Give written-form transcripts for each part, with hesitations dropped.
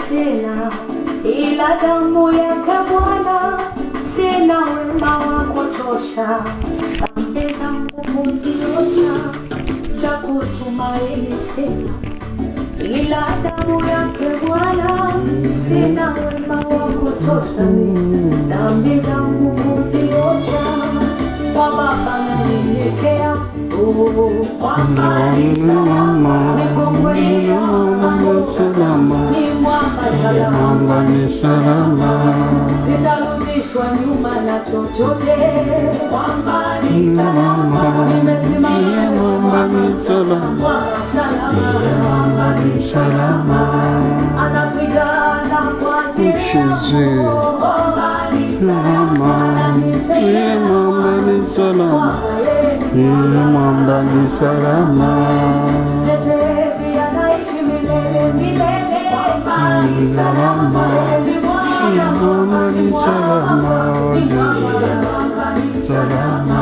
sina, ila damu yake Bwana, sina wema wa kutosha, dhambi zangu kuziosha, cha kutumaini sina, ila damu yake Bwana, sina wema wa kutosha, dhambi zangu kuziosha, kwa Baba nanyenyekea. Mwamba ni salama, nikongwe salama, ni mwamba salama, mwamba ni salama, sitarudishwa nyuma na chochote. Mwamba ni salama, nimesimama, mwamba ni salama, mwamba ni salama, anapigana kwa ajili yangu. Mwamba ni salama, mwamba ni salama, mwamba ni salama, tetezi anaishi milele milele. Mwamba ni salama, mwamba ni salama, mwamba ni salama.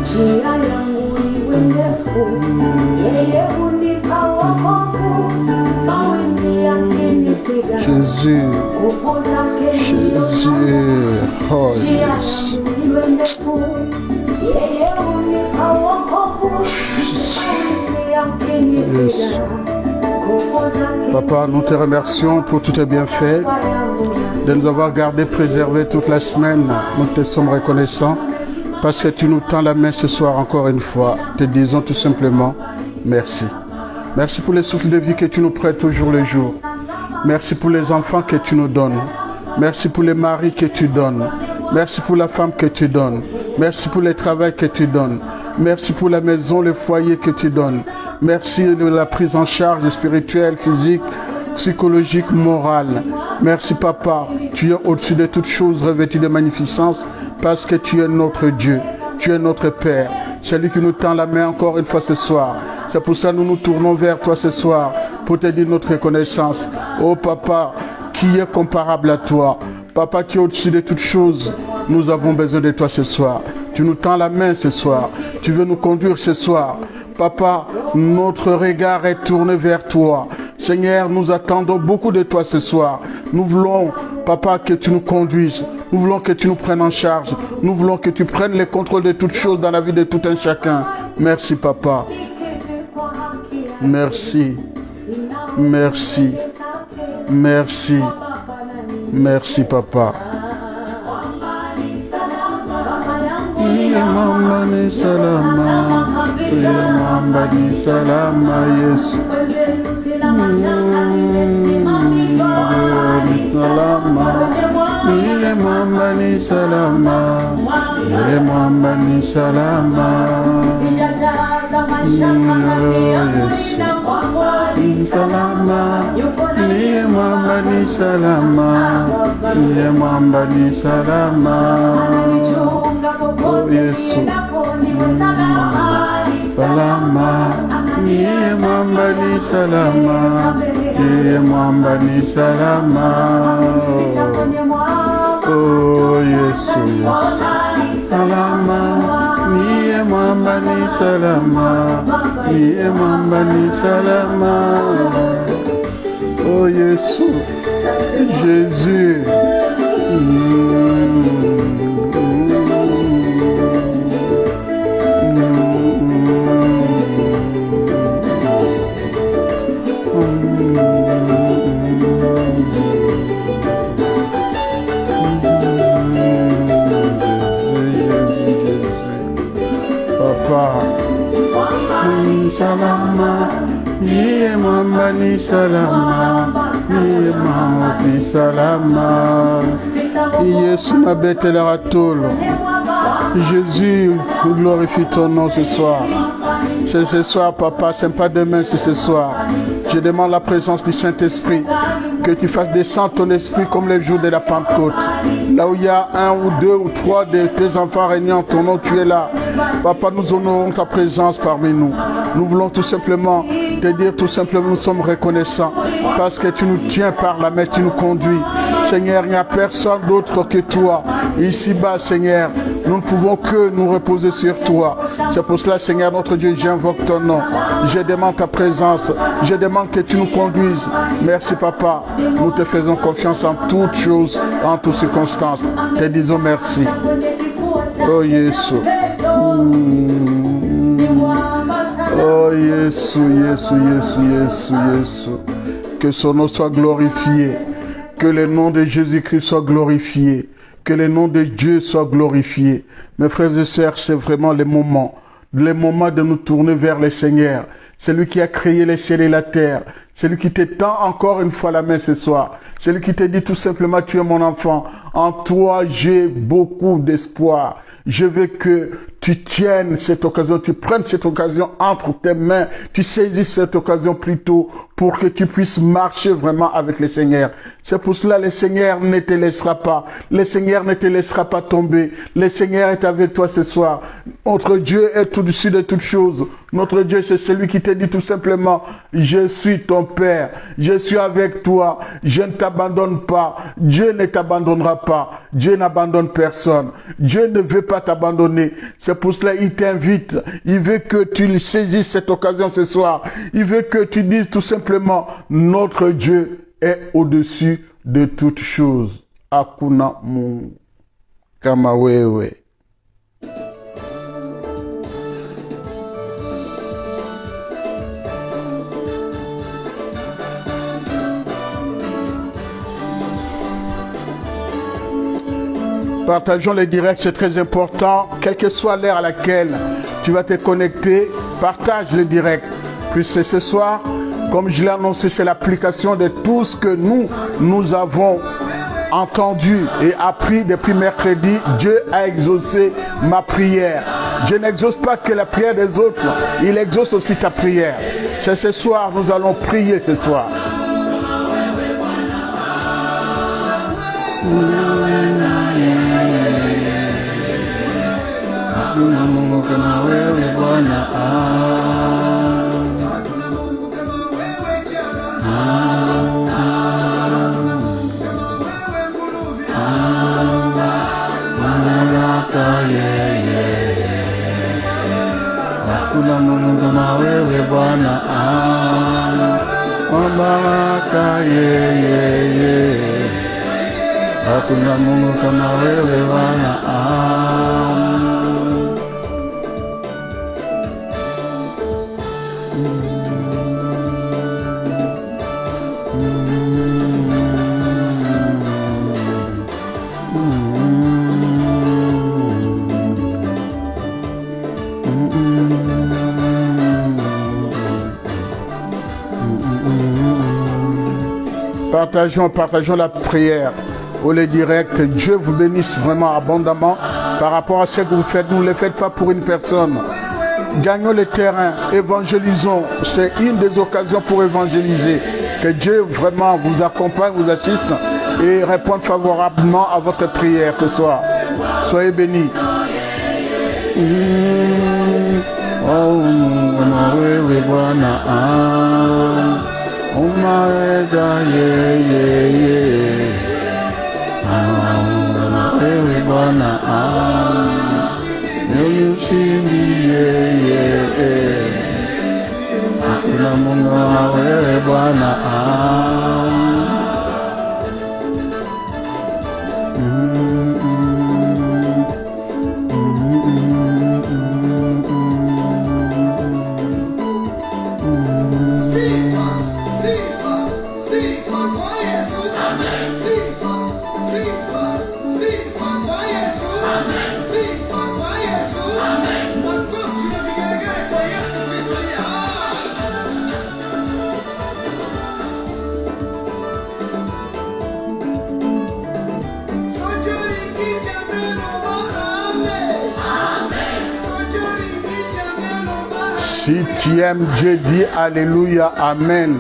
Njia yangu iwe ndefu, yeye hunipa wokovu, mawimbi yakinipiga, nguvu zake ndiyo. Njia yangu iwe ndefu, yeye hunipa wokovu, mawimbi yakinipiga, nguvu zake. Papa, nous te remercions pour tous tes bienfaits, de nous avoir gardés, préservés toute la semaine. Nous te sommes reconnaissants parce que tu nous tends la main ce soir encore une fois. Te disons tout simplement merci. Merci pour les souffles de vie que tu nous prêtes au jour le jour. Merci pour les enfants que tu nous donnes. Merci pour les maris que tu donnes. Merci pour la femme que tu donnes. Merci pour le travail que tu donnes. Merci pour la maison, le foyer que tu donnes. Merci de la prise en charge spirituelle, physique, psychologique, morale. Merci papa, tu es au-dessus de toutes choses, revêtu de magnificence, parce que tu es notre Dieu, tu es notre Père, celui qui nous tend la main encore une fois ce soir. C'est pour ça que nous nous tournons vers toi ce soir, pour te dire notre reconnaissance. Oh papa, qui est comparable à toi? Papa qui est au-dessus de toutes choses, nous avons besoin de toi ce soir. Tu nous tends la main ce soir, tu veux nous conduire ce soir. Papa, notre regard est tourné vers toi. Seigneur, nous attendons beaucoup de toi ce soir. Nous voulons, papa, que tu nous conduises. Nous voulons que tu nous prennes en charge. Nous voulons que tu prennes le contrôle de toutes choses dans la vie de tout un chacun. Merci, papa. Merci. Merci. Merci. Merci, papa. Mwamba ni salama, mwamba ni salama, Yesu. Salama, ile mwamba ni salama, ile mwamba ni salama, Yesu. Salama, ile mwamba ni salama, ile mwamba ni salama, oh Yesu. Salama, ile mwamba ni salama, ile mwamba ni salama, oh Yesu, Yesu. Salama, ile mwamba ni salama, ile mwamba ni salama, oh Yesu, Jésus. Salama, niye mwamba ni salama, niye mwamba ni salama. Yesu mabetela atolo. Jésus, nous glorifie ton nom ce soir. C'est ce soir, papa, c'est pas demain, c'est ce soir. Je demande la présence du Saint-Esprit, que tu fasses descendre ton esprit comme les jours de la Pentecôte. Là où il y a un ou deux ou trois de tes enfants réunis en ton nom, tu es là. Papa, nous honorons ta présence parmi nous. Nous voulons tout simplement te dire, tout simplement, nous sommes reconnaissants parce que tu nous tiens par la main, tu nous conduis. Seigneur, il n'y a personne d'autre que toi. Ici-bas, Seigneur, nous ne pouvons que nous reposer sur toi. C'est pour cela, Seigneur, notre Dieu, j'invoque ton nom. Je demande ta présence. Je demande que tu nous conduises. Merci, Papa. Nous te faisons confiance en toutes choses, en toutes circonstances. Te disons merci. Oh, Jésus. Oh, Jésus, Jésus, Jésus, Jésus, Jésus. Que son nom soit glorifié. Que le nom de Jésus-Christ soit glorifié. Que le nom de Dieu soit glorifié. Mes frères et sœurs, c'est vraiment le moment de nous tourner vers le Seigneur. C'est lui qui a créé les cieux et la terre. C'est lui qui te tend encore une fois la main ce soir. C'est lui qui te dit tout simplement, tu es mon enfant. En toi, j'ai beaucoup d'espoir. Je veux que tu tiennes cette occasion, tu prennes cette occasion entre tes mains, tu saisis cette occasion plutôt pour que tu puisses marcher vraiment avec le Seigneur. C'est pour cela que le Seigneur ne te laissera pas. Le Seigneur ne te laissera pas tomber. Le Seigneur est avec toi ce soir. Notre Dieu est au-dessus de toutes choses. Notre Dieu, c'est celui qui te dit tout simplement, je suis ton Père, je suis avec toi, je ne t'abandonne pas, Dieu ne t'abandonnera pas, Dieu n'abandonne personne, Dieu ne veut pas t'abandonner. C'est pour cela qu'il t'invite, il veut que tu saisisses cette occasion ce soir, il veut que tu dises tout simplement, notre Dieu est au-dessus de toutes choses. Hakuna Mungu kama wewe. Partageons les directs, c'est très important. Quelle que soit l'heure à laquelle tu vas te connecter, partage les directs. Puisque ce soir, comme je l'ai annoncé, c'est l'application de tout ce que nous avons entendu et appris depuis mercredi. Dieu a exaucé ma prière. Dieu n'exauce pas que la prière des autres, il exauce aussi ta prière. C'est ce soir, nous allons prier ce soir. Mungu kama wewe Bwana, hakuna Mungu kama wewe Bwana, mamlaka yeye, hakuna Mungu kama wewe Bwana. Partageons la prière ou les directs. Dieu vous bénisse vraiment abondamment par rapport à ce que vous faites. Ne le faites pas pour une personne. Gagnons le terrain, évangélisons. C'est une des occasions pour évangéliser. Que Dieu vraiment vous accompagne, vous assiste et réponde favorablement à votre prière ce soir. Soyez bénis. Umaweza yeye, wewe Bwana, ni ushindi yeye, hakuna Mungu kama wewe Bwana. Si tu aimes Dieu, dis Alléluia, Amen.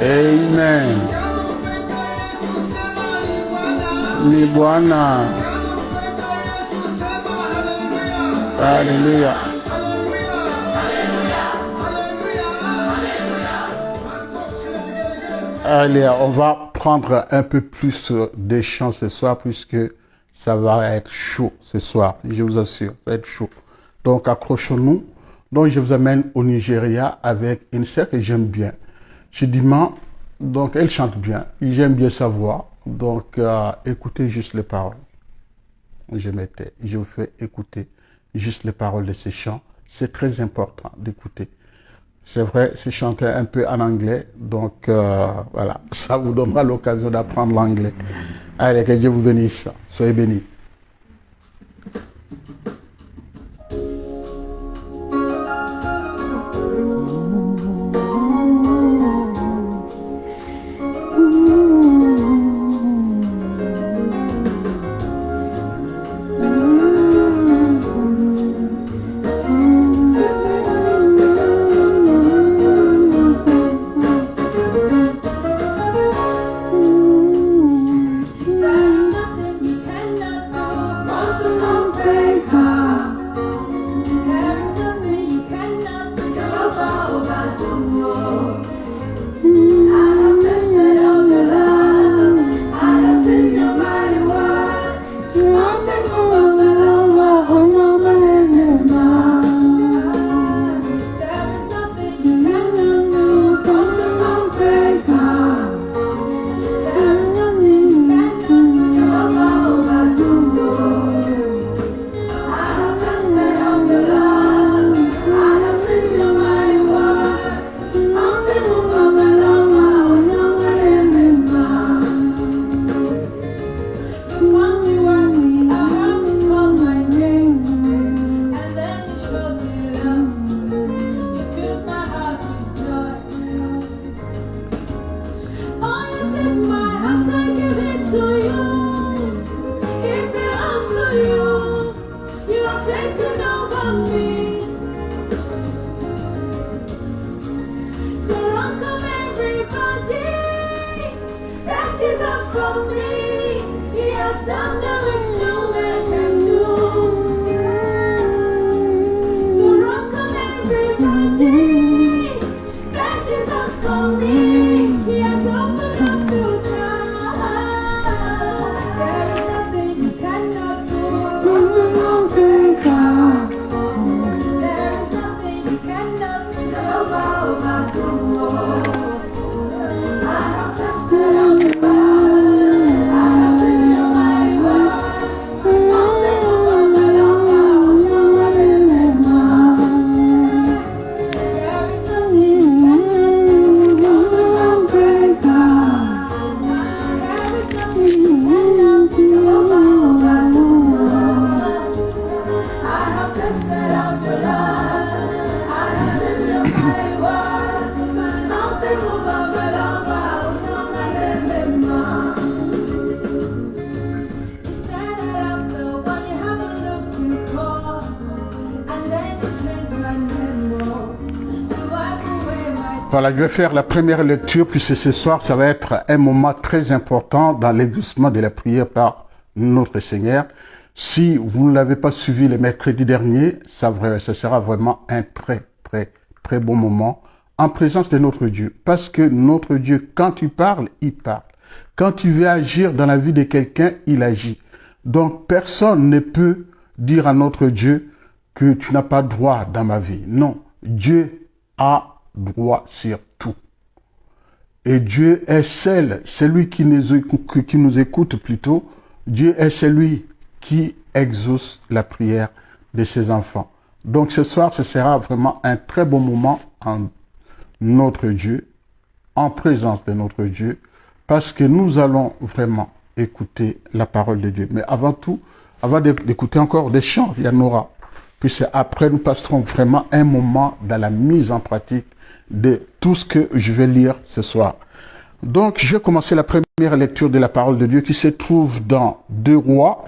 Amen. Ni Bwana. Alléluia. Allez, on va prendre un peu plus de chants ce soir puisque ça va être chaud ce soir, je vous assure, ça va être chaud. Donc accrochons-nous. Donc je vous amène au Nigeria avec une sœur que j'aime bien. Chidima, donc elle chante bien, j'aime bien sa voix. Donc écoutez juste les paroles. Je vous fais écouter juste les paroles de ces chants. C'est très important d'écouter. C'est vrai, c'est chanté un peu en anglais, donc voilà, ça vous donnera l'occasion d'apprendre l'anglais. Allez, que Dieu vous bénisse. Soyez bénis. Voilà, je vais faire la première lecture, puisque ce soir, ça va être un moment très important dans l'exaucement de la prière par notre Seigneur. Si vous ne l'avez pas suivi le mercredi dernier, ça sera vraiment un très bon moment en présence de notre Dieu. Parce que notre Dieu, quand il parle, il parle. Quand il veut agir dans la vie de quelqu'un, il agit. Donc, personne ne peut dire à notre Dieu que tu n'as pas droit dans ma vie. Non, Dieu a droit sur tout. Et Dieu est celui qui nous écoute plutôt. Dieu est celui qui exauce la prière de ses enfants. Donc ce soir, ce sera vraiment un très bon moment en notre Dieu, en présence de notre Dieu, parce que nous allons vraiment écouter la parole de Dieu. Mais avant tout, avant d'écouter encore des chants, il y en aura. Puis après, nous passerons vraiment un moment dans la mise en pratique de tout ce que je vais lire ce soir. Donc, je vais commencer la première lecture de la parole de Dieu qui se trouve dans 2 Rois.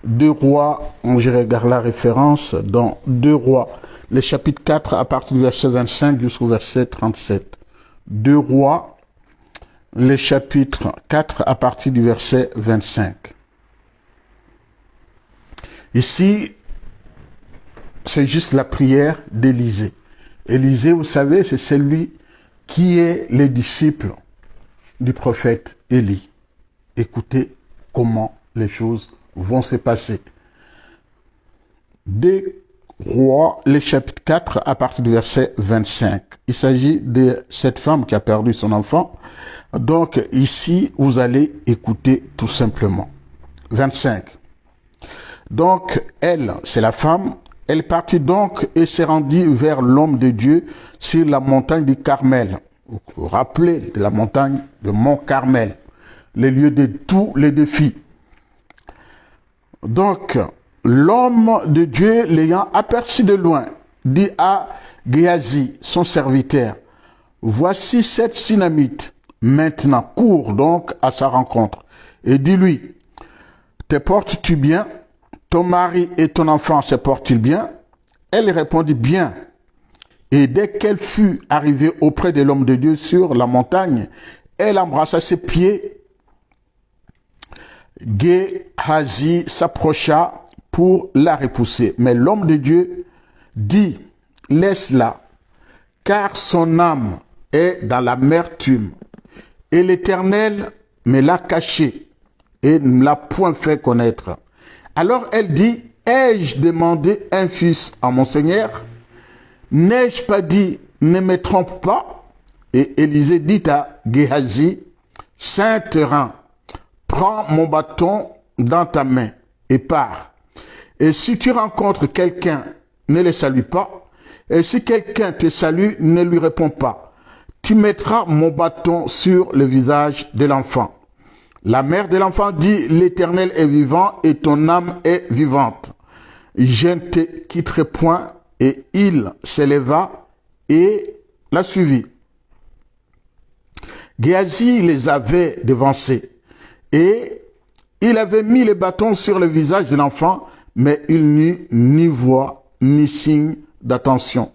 2 Rois, je regarde la référence, dans 2 Rois, le chapitre 4 à partir du verset 25 jusqu'au verset 37. 2 Rois, le chapitre 4 à partir du verset 25. Ici, c'est juste la prière d'Élisée. Élisée, vous savez, c'est celui qui est le disciple du prophète Élie. Écoutez comment les choses vont se passer. Des Rois, le chapitre 4, à partir du verset 25. Il s'agit de cette femme qui a perdu son enfant. Donc ici, vous allez écouter tout simplement. 25. Donc elle, c'est la femme, elle partit donc et s'est rendue vers l'homme de Dieu sur la montagne du Carmel. Vous vous rappelez de la montagne de Mont Carmel, le lieu de tous les défis. Donc, l'homme de Dieu, l'ayant aperçu de loin, dit à Géasi, son serviteur, « Voici cette Sunamite. Maintenant, cours donc à sa rencontre. Et dis-lui, te portes-tu bien? Ton mari et ton enfant se portent-ils bien? » Elle répondit, « Bien. » Et dès qu'elle fut arrivée auprès de l'homme de Dieu sur la montagne, elle embrassa ses pieds. Géasi s'approcha pour la repousser. Mais l'homme de Dieu dit, « Laisse-la, car son âme est dans l'amertume. Et l'Éternel me l'a cachée et ne me l'a point fait connaître. » Alors elle dit, « Ai-je demandé un fils à mon Seigneur? N'ai-je pas dit, ne me trompe pas? » Et Élisée dit à Géasi, « Saint-Terrain, prends mon bâton dans ta main et pars. Et si tu rencontres quelqu'un, ne le salue pas. Et si quelqu'un te salue, ne lui réponds pas. Tu mettras mon bâton sur le visage de l'enfant. » La mère de l'enfant dit, « L'Éternel est vivant et ton âme est vivante. Je ne te quitterai point. » Et il s'éleva et la suivit. Géasi les avait devancés et il avait mis le bâton sur le visage de l'enfant, mais il n'eut ni voix ni signe d'attention.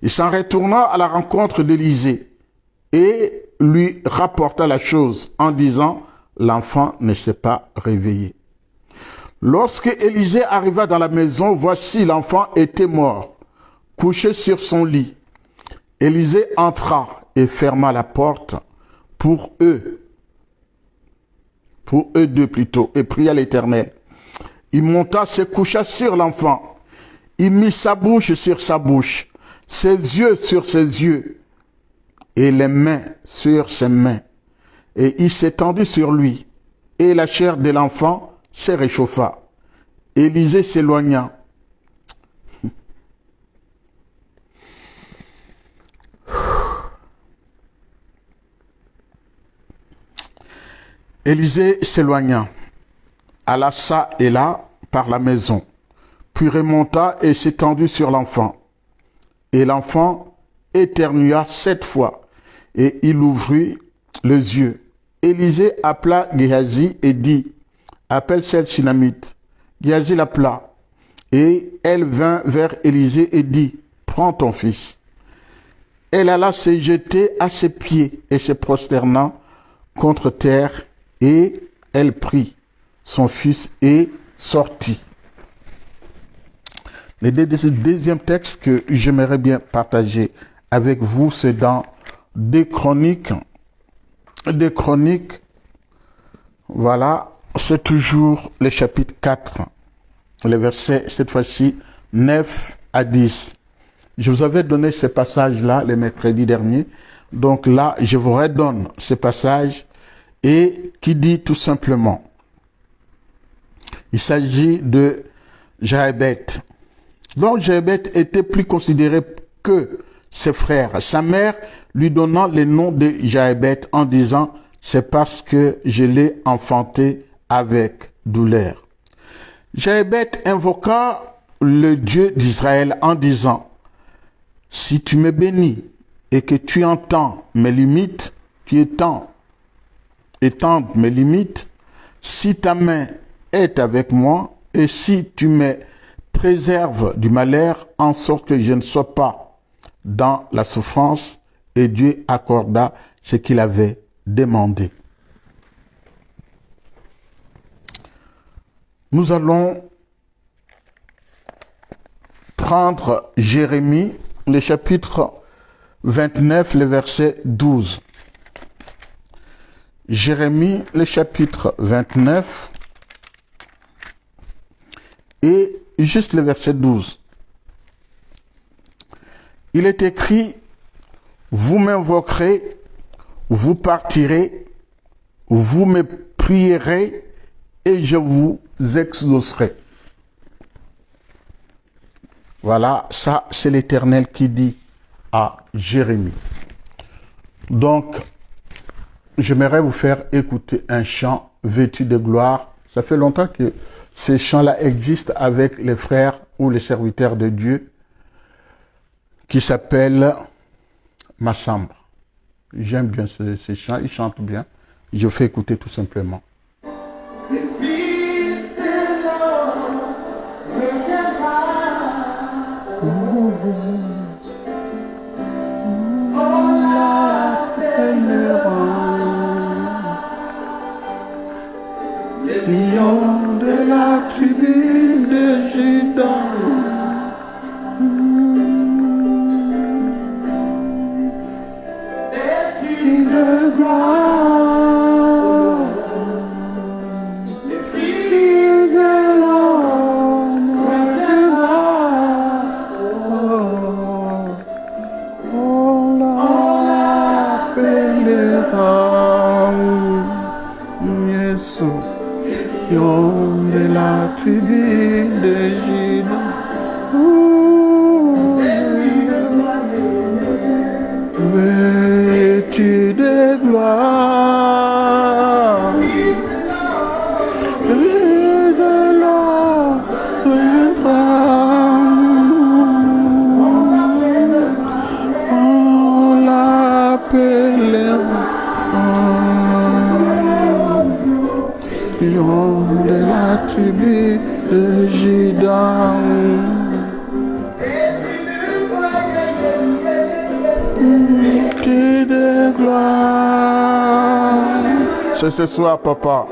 Il s'en retourna à la rencontre d'Élisée et lui rapporta la chose en disant, « L'enfant ne s'est pas réveillé. » Lorsque Élisée arriva dans la maison, voici l'enfant était mort, couché sur son lit. Élisée entra et ferma la porte pour eux deux plutôt, et pria l'Éternel. Il monta, se coucha sur l'enfant. Il mit sa bouche sur sa bouche, ses yeux sur ses yeux, et les mains sur ses mains. Et il s'étendit sur lui, et la chair de l'enfant se réchauffa. Élisée s'éloigna. Élisée s'éloigna, alla çà et là par la maison, puis remonta et s'étendit sur l'enfant. Et l'enfant éternua 7 fois, et il ouvrit les yeux. Élisée appela Géasi et dit, « Appelle cette Sunamite. » Géasi l'appela, et elle vint vers Élisée et dit, « Prends ton fils. » Elle alla se jeter à ses pieds et se prosterna contre terre, et elle prit son fils et sortit. Le deuxième texte que j'aimerais bien partager avec vous, c'est dans Des Chroniques. Voilà, c'est toujours le chapitre 4, les versets, cette fois-ci, 9 à 10. Je vous avais donné ce passage-là le mercredi dernier. Donc là, je vous redonne ce passage et qui dit tout simplement, il s'agit de Jochebed. Donc Jochebed était plus considéré que ses frères. Sa mère lui donnant le nom de Jochebed en disant, c'est parce que je l'ai enfanté avec douleur. Jochebed invoqua le Dieu d'Israël en disant, si tu me bénis et que tu entends mes limites, tu étends mes limites, si ta main est avec moi et si tu me préserves du malheur en sorte que je ne sois pas dans la souffrance, et Dieu accorda ce qu'il avait demandé. Nous allons prendre Jérémie, le chapitre 29, le verset 12. Jérémie, le chapitre 29 et juste le verset 12. Il est écrit, vous m'invoquerez, vous partirez, vous me prierez et je vous exaucerai. Voilà, ça c'est l'Éternel qui dit à Jérémie. Donc, j'aimerais vous faire écouter un chant vêtu de gloire. Ça fait longtemps que ces chants-là existent avec les frères ou les serviteurs de Dieu qui s'appelle Massamba. J'aime bien ces chants, ils chantent bien. Je fais écouter tout simplement. Les lions de la tribu de Juda. De gloire, les filles de l'homme on l'appellera Yesu, lion de la tribu de Juda. Vêtu de gloire, et de l'or viendra. On l'appellera lion de la tribu de Juda. De gloire. C'est ce soir, papa.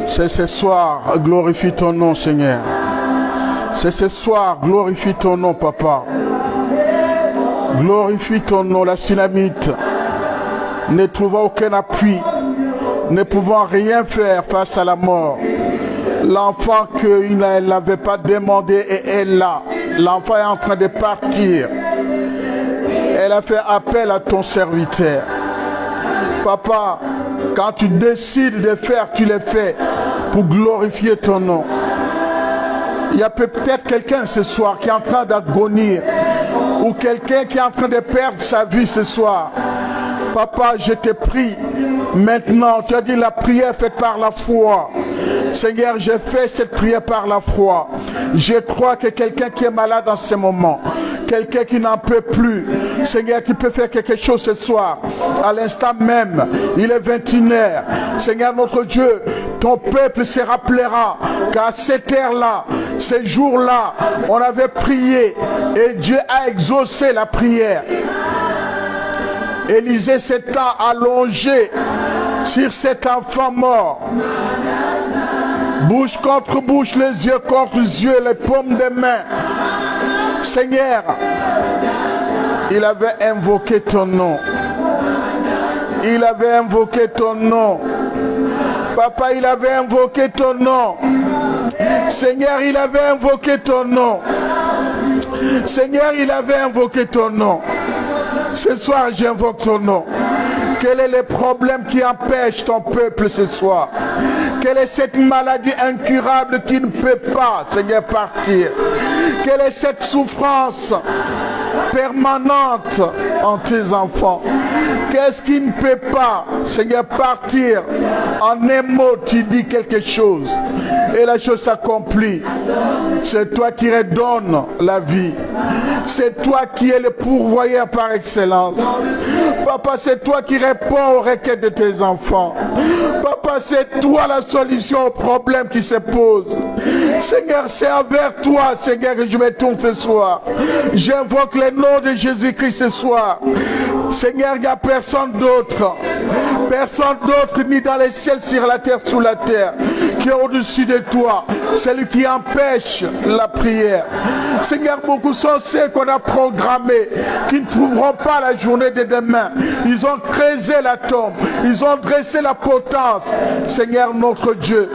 C'est ce soir, glorifie ton nom, Seigneur. C'est ce soir, glorifie ton nom, papa. Glorifie ton nom, la Sunamite, ne trouvant aucun appui, ne pouvant rien faire face à la mort. L'enfant qu'elle n'avait pas demandé et elle l'a. L'enfant est en train de partir. Elle a fait appel à ton serviteur. Papa, quand tu décides de faire, tu le fais pour glorifier ton nom. Il y a peut-être quelqu'un ce soir qui est en train d'agonir ou quelqu'un qui est en train de perdre sa vie ce soir. Papa, je te prie, maintenant, tu as dit la prière faite par la foi. Seigneur, je fais cette prière par la foi. Je crois que quelqu'un qui est malade en ce moment, quelqu'un qui n'en peut plus, Seigneur, qui peut faire quelque chose ce soir, à l'instant même, il est 21h. Seigneur, notre Dieu, ton peuple se rappellera qu'à cette heure-là, ces jours-là, on avait prié et Dieu a exaucé la prière. Élisée s'est allongé sur cet enfant mort. Bouche contre bouche, les yeux contre les yeux, les paumes des mains. Seigneur, il avait invoqué ton nom. Il avait invoqué ton nom. Papa, il avait invoqué ton nom. Seigneur, il avait invoqué ton nom. Seigneur, il avait invoqué ton nom. Ce soir, j'invoque ton nom. Quel est le problème qui empêche ton peuple ce soir? Quelle est cette maladie incurable qui ne peut pas, Seigneur, partir? Quelle est cette souffrance permanente en tes enfants? Qu'est-ce qui ne peut pas, Seigneur, partir? En un mot, tu dis quelque chose et la chose s'accomplit. C'est toi qui redonnes la vie. C'est toi qui es le pourvoyeur par excellence. Papa, c'est toi qui réponds aux requêtes de tes enfants. Papa, c'est toi la solution aux problèmes qui se posent. Seigneur, c'est envers toi, Seigneur, que je me tourne ce soir. J'invoque le nom de Jésus-Christ ce soir. Seigneur, il n'y a personne d'autre. Personne d'autre, ni dans les ciels, sur la terre, sous la terre, qui est au-dessus de toi, celui qui empêche la prière. Seigneur, beaucoup sont ceux qu'on a programmés, qui ne trouveront pas la journée de demain. Ils ont creusé la tombe, ils ont dressé la potence. Seigneur notre Dieu,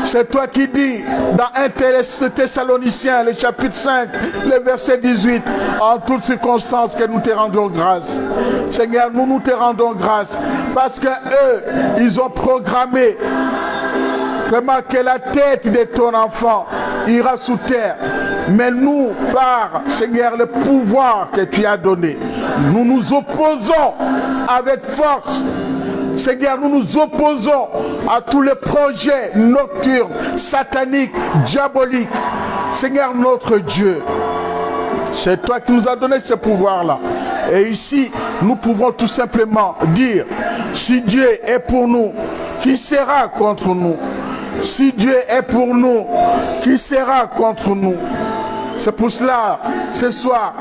c'est toi qui dis dans 1 Thessaloniciens, le chapitre 5, le verset 18, en toutes circonstances que nous te rendons grâce. Seigneur, nous te rendons grâce parce que eux, ils ont programmé vraiment que la tête de ton enfant ira sous terre. Mais nous, par, Seigneur, le pouvoir que tu as donné, nous nous opposons avec force. Seigneur, nous nous opposons à tous les projets nocturnes, sataniques, diaboliques. Seigneur, notre Dieu, c'est toi qui nous as donné ce pouvoir-là. Et ici, nous pouvons tout simplement dire, si Dieu est pour nous, qui sera contre nous? Si Dieu est pour nous, qui sera contre nous? C'est pour cela, ce soir,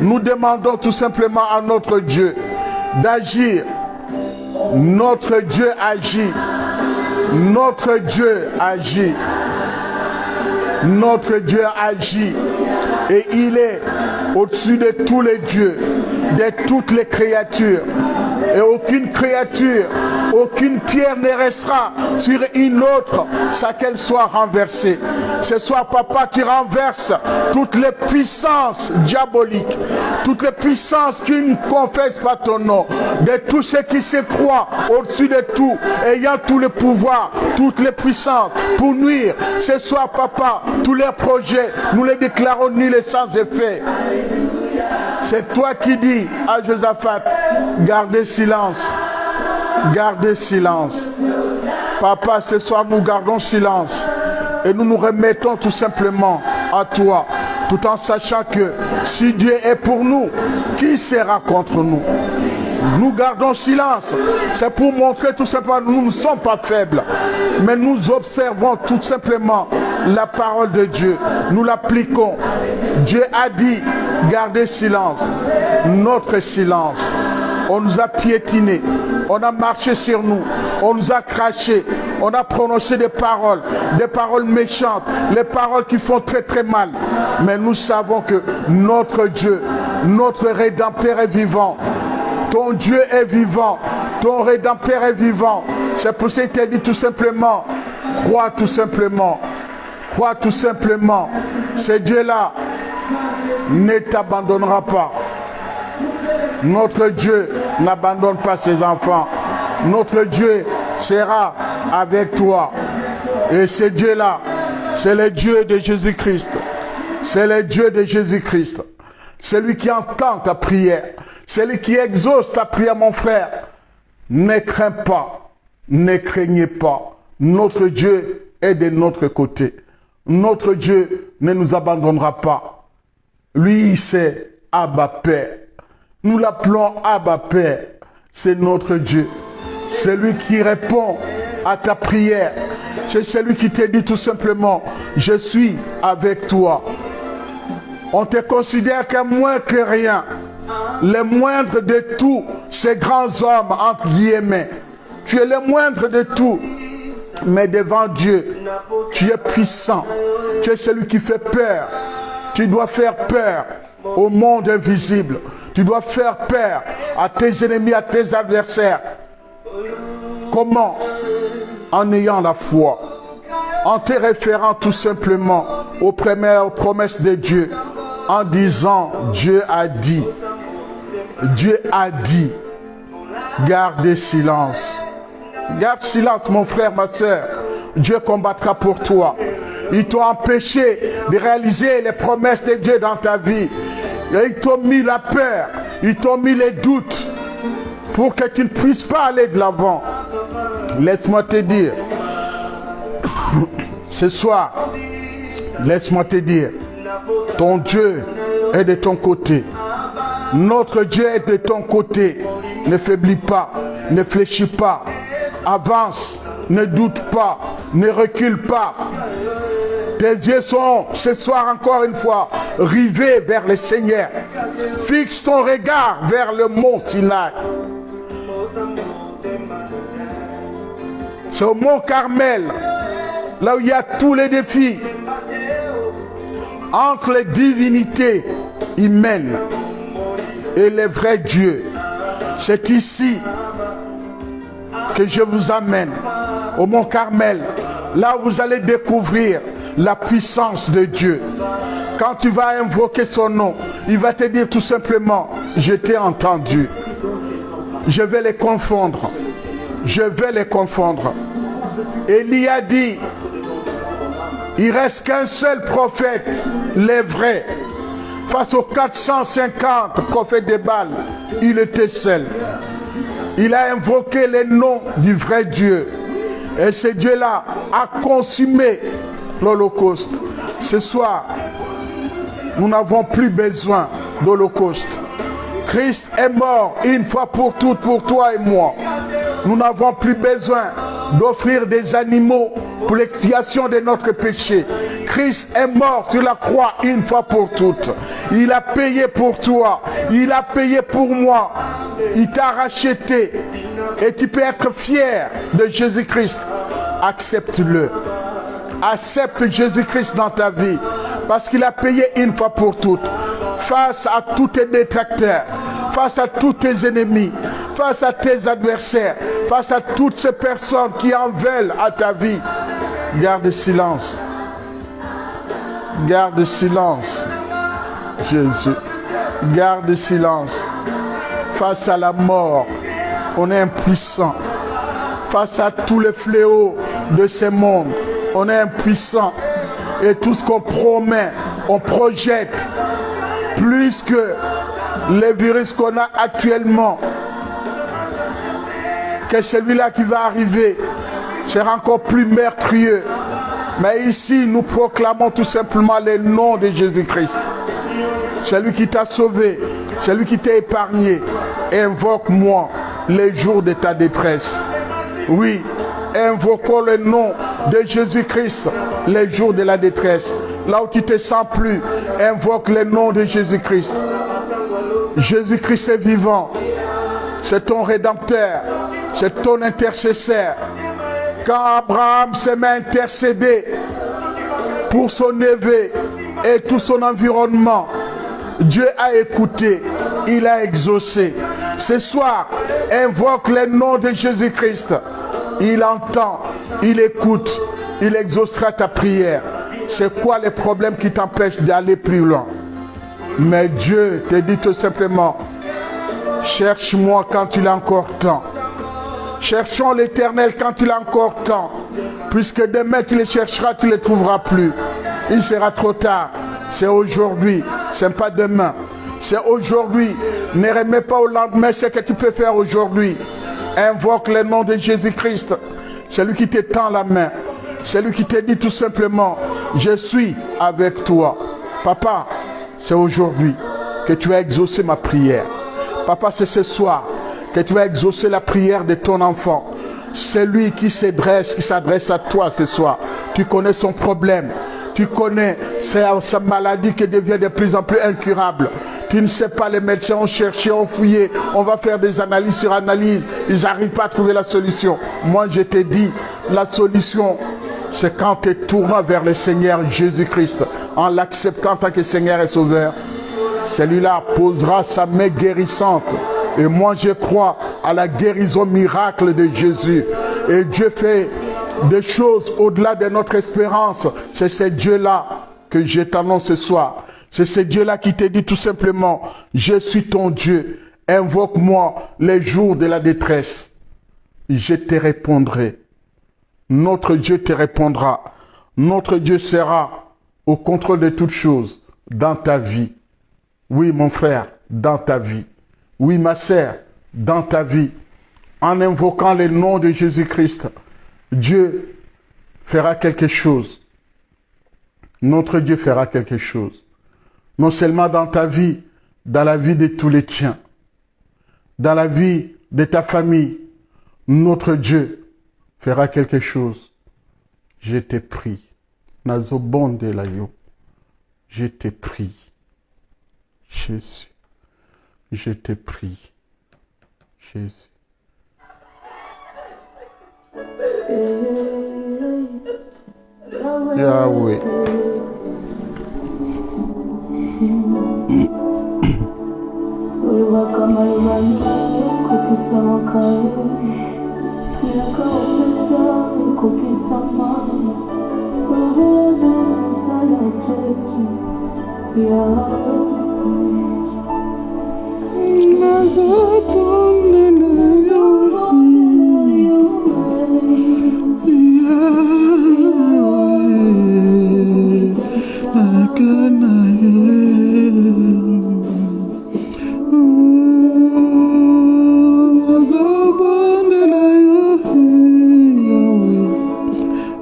nous demandons tout simplement à notre Dieu d'agir. Notre Dieu agit. Notre Dieu agit. Notre Dieu agit. Et il est au-dessus de tous les dieux, de toutes les créatures. Et aucune créature, aucune pierre ne restera sur une autre sans qu'elle soit renversée. Ce soit Papa qui renverse toutes les puissances diaboliques, toutes les puissances qui ne confessent pas ton nom, de tous ceux qui se croient au-dessus de tout, ayant tous les pouvoirs, toutes les puissances pour nuire. Ce soit Papa, tous les projets, nous les déclarons nuls et sans effet. C'est toi qui dis à Josaphat, gardez silence, gardez silence. Papa, ce soir nous gardons silence et nous nous remettons tout simplement à toi, tout en sachant que si Dieu est pour nous, qui sera contre nous? Nous gardons silence, c'est pour montrer tout simplement que nous ne sommes pas faibles, mais nous observons tout simplement la parole de Dieu, nous l'appliquons. Dieu a dit, gardez silence, notre silence. On nous a piétinés, on a marché sur nous, on nous a craché, on a prononcé des paroles méchantes, les paroles qui font très très mal. Mais nous savons que notre Dieu, notre Rédempteur est vivant. Ton Dieu est vivant, ton Rédempteur est vivant. C'est pour ça qu'il t'a dit tout simplement, crois tout simplement, crois tout simplement. Ce Dieu-là ne t'abandonnera pas. Notre Dieu n'abandonne pas ses enfants. Notre Dieu sera avec toi. Et ce Dieu-là, c'est le Dieu de Jésus-Christ. C'est le Dieu de Jésus-Christ. Celui qui entend ta prière. Celui qui exauce ta prière, mon frère. Ne crains pas. Ne craignez pas. Notre Dieu est de notre côté. Notre Dieu ne nous abandonnera pas. Lui, c'est Abba Père. Nous l'appelons Abba Père. C'est notre Dieu. C'est lui qui répond à ta prière. C'est celui qui te dit tout simplement, je suis avec toi. On te considère comme moins que rien. Le moindre de tous ces grands hommes, entre guillemets. Tu es le moindre de tous. Mais devant Dieu, tu es puissant. Tu es celui qui fait peur. Tu dois faire peur au monde invisible. Tu dois faire peur à tes ennemis, à tes adversaires. Comment? En ayant la foi. En te référant tout simplement aux promesses de Dieu. En disant, Dieu a dit. Dieu a dit. Gardez silence. Garde silence, mon frère, ma soeur. Dieu combattra pour toi. Ils t'ont empêché de réaliser les promesses de Dieu dans ta vie. Et ils t'ont mis la peur. Ils t'ont mis les doutes pour que tu ne puisses pas aller de l'avant. Laisse-moi te dire. Ce soir, laisse-moi te dire. Ton Dieu est de ton côté. Notre Dieu est de ton côté. Ne faiblis pas. Ne fléchis pas. Avance. Ne doute pas. Ne recule pas. Tes yeux sont, ce soir encore une fois, rivés vers le Seigneur. Fixe ton regard vers le mont Sinaï. C'est au mont Carmel là où il y a tous les défis, entre les divinités humaines et les vrais dieux. C'est ici que je vous amène, au Mont Carmel, là où vous allez découvrir la puissance de Dieu. Quand tu vas invoquer son nom, il va te dire tout simplement, je t'ai entendu. Je vais les confondre. Je vais les confondre. Élie a dit, il reste qu'un seul prophète, les vrais. Face aux 450 prophètes de Baal, il était seul. Il a invoqué les noms du vrai Dieu. Et ce Dieu-là a consumé l'Holocauste. Ce soir, nous n'avons plus besoin d'Holocauste. Christ est mort une fois pour toutes pour toi et moi. Nous n'avons plus besoin d'offrir des animaux pour l'expiation de notre péché. Christ est mort sur la croix une fois pour toutes. Il a payé pour toi. Il a payé pour moi. Il t'a racheté. Et tu peux être fier de Jésus-Christ. Accepte-le. Accepte Jésus-Christ dans ta vie. Parce qu'il a payé une fois pour toutes. Face à tous tes détracteurs, face à tous tes ennemis, face à tes adversaires, face à toutes ces personnes qui en veulent à ta vie. Garde silence. Garde silence. Jésus. Garde silence. Face à la mort, on est impuissant. Face à tous les fléaux de ce monde, on est impuissant. Et tout ce qu'on promet, on projette. Plus que les virus qu'on a actuellement, que celui-là qui va arriver sera encore plus meurtrieux. Mais ici, nous proclamons tout simplement le nom de Jésus-Christ. Celui qui t'a sauvé, celui qui t'a épargné. Invoque-moi les jours de ta détresse. Oui, invoquons le nom de Jésus-Christ les jours de la détresse. Là où tu ne te sens plus, invoque le nom de Jésus-Christ. Jésus-Christ est vivant. C'est ton rédempteur. C'est ton intercesseur. Quand Abraham s'est mis à intercéder pour son neveu et tout son environnement, Dieu a écouté. Il a exaucé. Ce soir, invoque le nom de Jésus-Christ. Il entend, il écoute, il exaucera ta prière. C'est quoi les problèmes qui t'empêchent d'aller plus loin? Mais Dieu te dit tout simplement, cherche-moi quand il a encore temps. Cherchons l'Éternel quand il a encore temps. Puisque demain tu les chercheras, tu ne les trouveras plus. Il sera trop tard. C'est aujourd'hui, ce n'est pas demain. C'est aujourd'hui. Ne remets pas au lendemain ce que tu peux faire aujourd'hui. Invoque le nom de Jésus-Christ. C'est lui qui te tend la main. C'est lui qui te dit tout simplement, je suis avec toi. Papa, c'est aujourd'hui que tu vas exaucer ma prière. Papa, c'est ce soir que tu vas exaucer la prière de ton enfant. C'est lui qui s'adresse à toi ce soir. Tu connais son problème. Tu connais sa maladie qui devient de plus en plus incurable. Tu ne sais pas, les médecins ont cherché, ont fouillé. On va faire des analyses sur analyses. Ils n'arrivent pas à trouver la solution. Moi, je te dis, la solution, c'est quand tu te tournes vers le Seigneur Jésus-Christ, en l'acceptant en tant que Seigneur et Sauveur. Celui-là posera sa main guérissante. Et moi, je crois à la guérison miracle de Jésus. Et Dieu fait des choses au-delà de notre espérance. C'est ce Dieu-là que je t'annonce ce soir. C'est ce Dieu-là qui te dit tout simplement, je suis ton Dieu. Invoque-moi les jours de la détresse. Je te répondrai. Notre Dieu te répondra. Notre Dieu sera au contrôle de toutes choses dans ta vie. Oui, mon frère, dans ta vie. Oui, ma sœur, dans ta vie. En invoquant le nom de Jésus-Christ, Dieu fera quelque chose. Notre Dieu fera quelque chose. Non seulement dans ta vie, dans la vie de tous les tiens. Dans la vie de ta famille, notre Dieu fera quelque chose. Je te prie. Nazobonde la yo. Je te prie. Jésus. Je te prie. Jésus. Yahweh.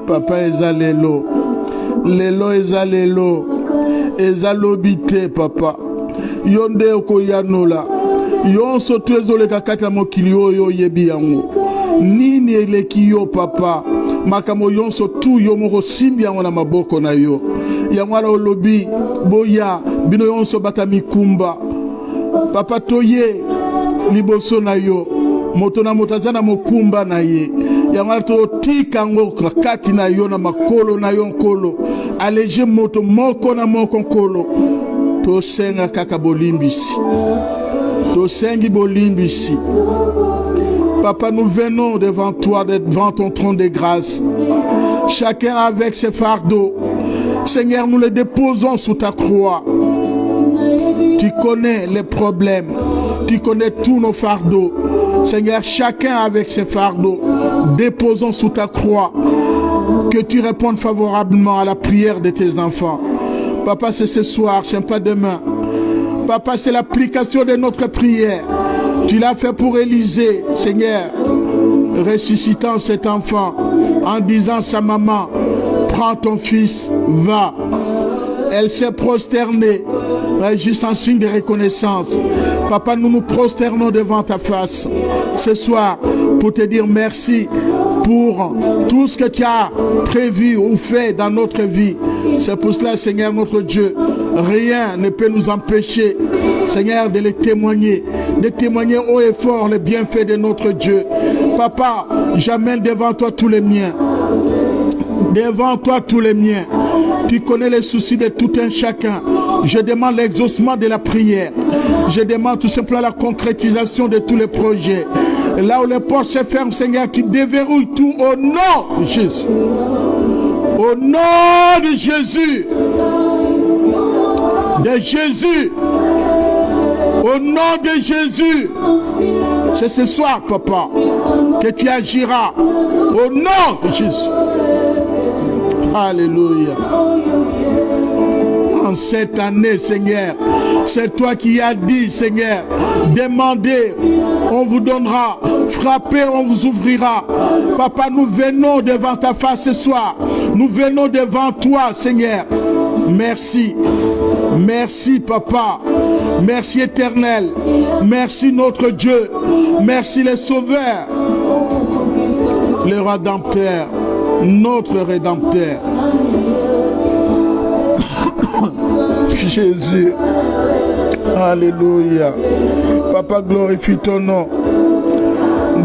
Papa eza lelo eza lelo eza lobite papa yonde okoyanola yonso tu ezoleka kati ya mokili oyo oyebi yango nini eleki yo papa makambo yonso tu yo moko simbi yango na maboko na yo yango wana olobi boya bino yonso bata mikumba papa toye liboso na yo moto na moto aza na mokumba na ye yango wana totika yango kati na yo na makolo na yo nkolo alege moto moko na moko nkolo tosenga kaka bolimbisi tosengi bolimbisi papa nous venons devant toi devant ton trône de grâce chacun avec ses fardeaux Seigneur nous les déposons sous ta croix. Tu connais les problèmes, tu connais tous nos fardeaux. Seigneur, chacun avec ses fardeaux, déposons sous ta croix. Que tu répondes favorablement à la prière de tes enfants. Papa, c'est ce soir, c'est pas demain. Papa, c'est l'application de notre prière. Tu l'as fait pour Élisée, Seigneur, ressuscitant cet enfant, en disant à sa maman, prends ton fils, va. Elle s'est prosternée, juste en signe de reconnaissance. Papa, nous nous prosternons devant ta face ce soir pour te dire merci pour tout ce que tu as prévu ou fait dans notre vie. C'est pour cela, Seigneur notre Dieu, rien ne peut nous empêcher, Seigneur, de les témoigner, haut et fort les bienfaits de notre Dieu. Papa, j'amène devant toi tous les miens. Devant toi tous les miens. Tu connais les soucis de tout un chacun. Je demande l'exaucement de la prière. Je demande tout simplement la concrétisation de tous les projets. Là où les portes se ferment, Seigneur, tu déverrouilles tout au nom de Jésus. Au nom de Jésus. De Jésus. Au nom de Jésus. C'est ce soir, papa, que tu agiras. Au nom de Jésus. Alléluia. En cette année, Seigneur, c'est toi qui as dit, Seigneur, demandez, on vous donnera, frappez, on vous ouvrira. Papa, nous venons devant ta face ce soir. Nous venons devant toi, Seigneur. Merci. Merci, Papa. Merci, Éternel. Merci, notre Dieu. Merci, le Sauveur. Le Rédempteur. Notre Rédempteur. Jésus. Alléluia. Papa, glorifie ton nom.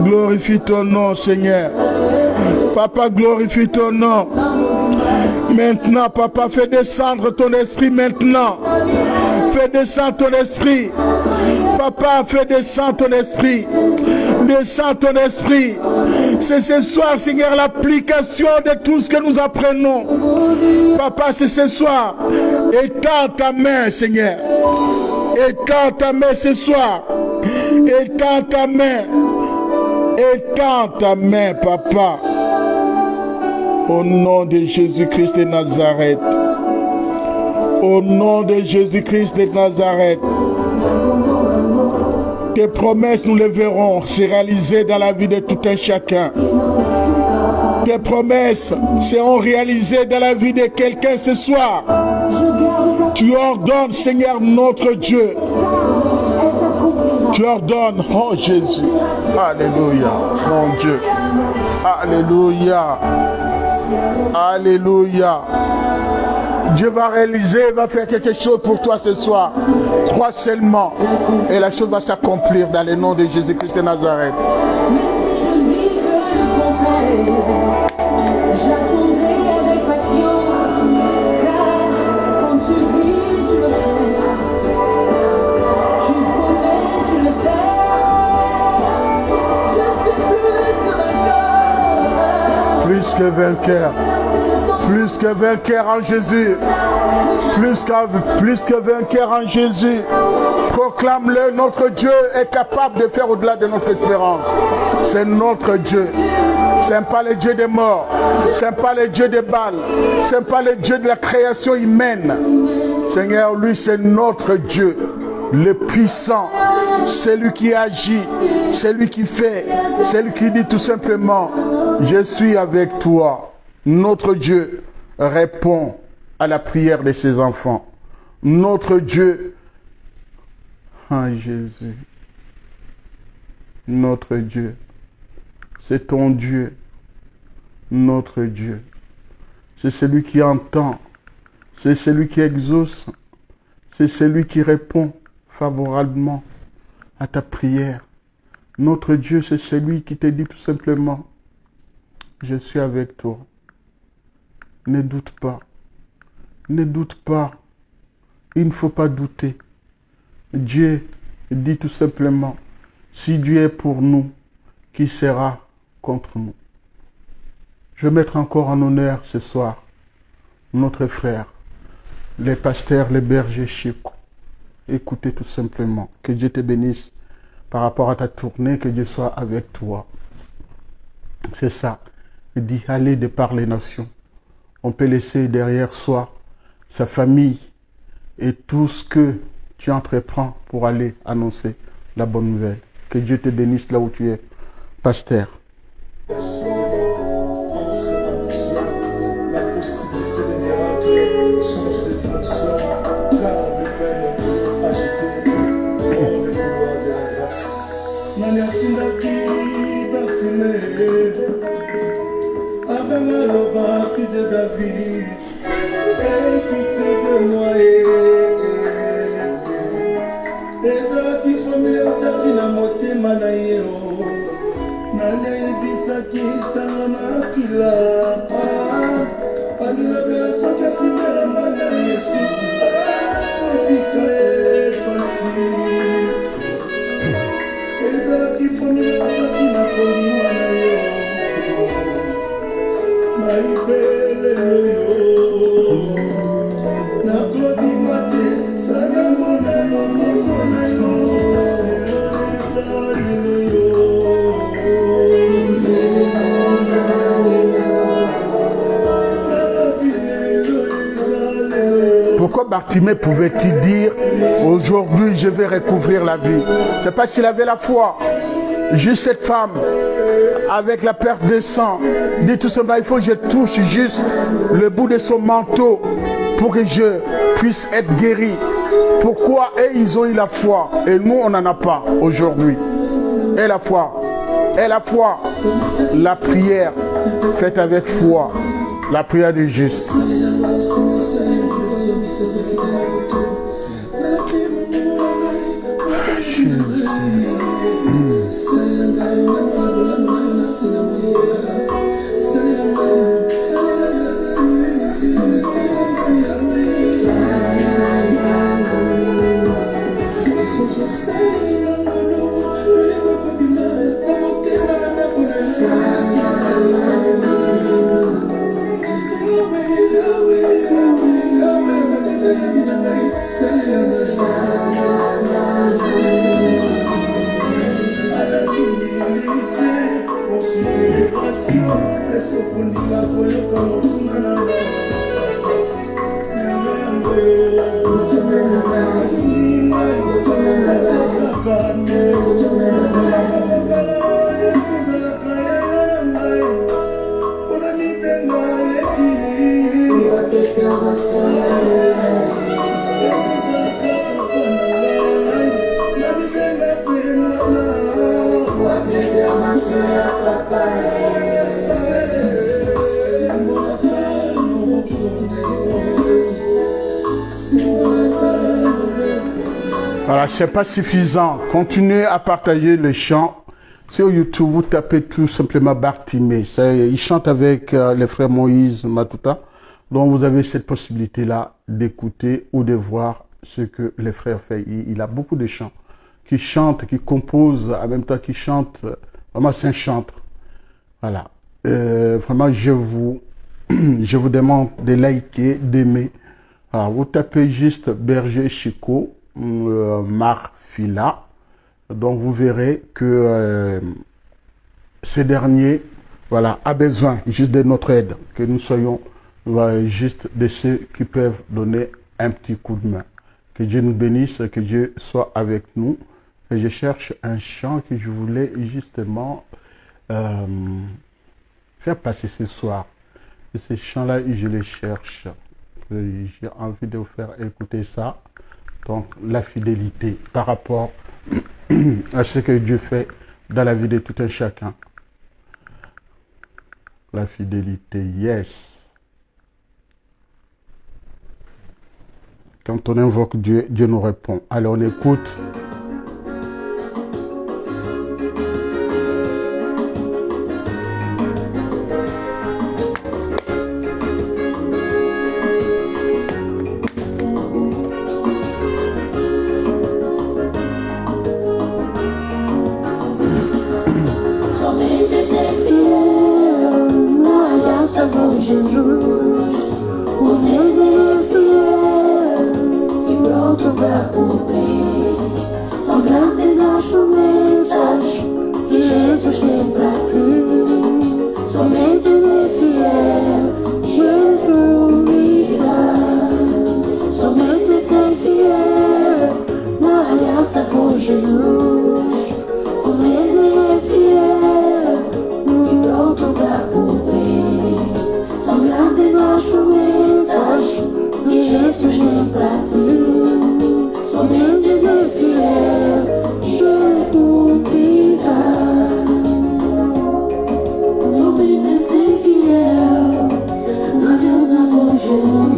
Glorifie ton nom, Seigneur. Papa, glorifie ton nom. Maintenant, Papa, fais descendre ton esprit maintenant. Fais descendre ton esprit. Papa, fais descendre ton esprit. Descends ton esprit. C'est ce soir, Seigneur, l'application de tout ce que nous apprenons. Papa, c'est ce soir. Étends ta main, Seigneur. Étends ta main ce soir. Étends ta main. Étends ta main, Papa. Au nom de Jésus-Christ de Nazareth. Au nom de Jésus-Christ de Nazareth. Tes promesses, nous les verrons se réaliser dans la vie de tout un chacun. Tes promesses seront réalisées dans la vie de quelqu'un ce soir. Tu ordonnes, Seigneur notre Dieu. Tu ordonnes, oh Jésus. Alléluia, mon Dieu. Alléluia. Alléluia. Dieu va réaliser, va faire quelque chose pour toi ce soir. Crois seulement et la chose va s'accomplir dans le nom de Jésus-Christ de Nazareth. plus que vainqueur. Plus que vainqueur en Jésus. Plus que vainqueur en Jésus. Proclame-le, notre Dieu est capable de faire au-delà de notre espérance. C'est notre Dieu. Ce n'est pas le Dieu des morts. Ce n'est pas le Dieu des Baals. Ce n'est pas le Dieu de la création humaine. Seigneur, lui, c'est notre Dieu. Le puissant. C'est lui qui agit. C'est lui qui fait. C'est lui qui dit tout simplement, je suis avec toi. Notre Dieu répond à la prière de ses enfants. Notre Dieu, Jésus, notre Dieu, c'est ton Dieu, notre Dieu. C'est celui qui entend, c'est celui qui exauce, c'est celui qui répond favorablement à ta prière. Notre Dieu, c'est celui qui te dit tout simplement, je suis avec toi. Ne doute pas. Ne doute pas. Il ne faut pas douter. Dieu dit tout simplement, si Dieu est pour nous, qui sera contre nous? Je vais mettre encore en honneur ce soir notre frère, les pasteurs, les bergers Chico. Écoutez tout simplement. Que Dieu te bénisse par rapport à ta tournée, que Dieu soit avec toi. C'est ça. Il dit, allez de par les nations. On peut laisser derrière soi sa famille et tout ce que tu entreprends pour aller annoncer la bonne nouvelle. Que Dieu te bénisse là où tu es, pasteur. Pourquoi Bartimée pouvait-il dire aujourd'hui je vais recouvrir la vie? C'est parce qu'il avait la foi. Juste cette femme avec la perte de sang dit tout simplement, il faut que je touche juste le bout de son manteau pour que je puisse être guéri. Pourquoi? Et ils ont eu la foi et nous on n'en a pas aujourd'hui. Et la foi, la prière faite avec foi, la prière du juste. Voilà, c'est pas suffisant. Continuez à partager le chant. Sur YouTube, vous tapez tout simplement Bartimée. Il chante avec les frères Moïse Matuta. Donc vous avez cette possibilité-là d'écouter ou de voir ce que les frères font. Il a beaucoup de chants qui chantent, qui composent, en même temps qui chantent. Vraiment, c'est un chanteur. Voilà. vraiment, je vous demande de liker, d'aimer. Alors, vous tapez juste Berger Chico, Marfila. Donc, vous verrez que ce dernier, voilà, a besoin juste de notre aide, que nous soyons juste de ceux qui peuvent donner un petit coup de main. Que Dieu nous bénisse, que Dieu soit avec nous. Et je cherche un chant que je voulais justement faire passer ce soir. Et ce chant-là, je le cherche. J'ai envie de vous faire écouter ça. Donc, la fidélité par rapport à ce que Dieu fait dans la vie de tout un chacun. La fidélité, yes. Quand on invoque Dieu, Dieu nous répond. Alors on écoute.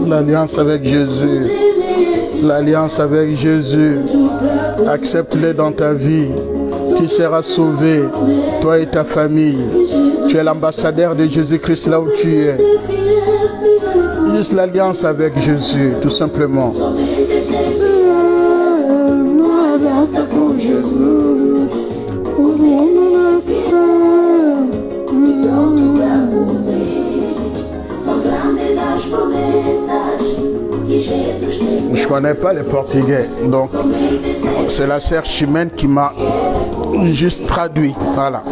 L'alliance avec Jésus, l'alliance avec Jésus, accepte-le dans ta vie, tu seras sauvé, toi et ta famille, tu es l'ambassadeur de Jésus-Christ là où tu es. Juste l'alliance avec Jésus, tout simplement. Je connais pas les Portugais, donc c'est la sœur Chimène qui m'a juste traduit. Voilà.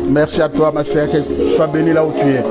Merci à toi, ma sœur, que tu sois bénie là où tu es.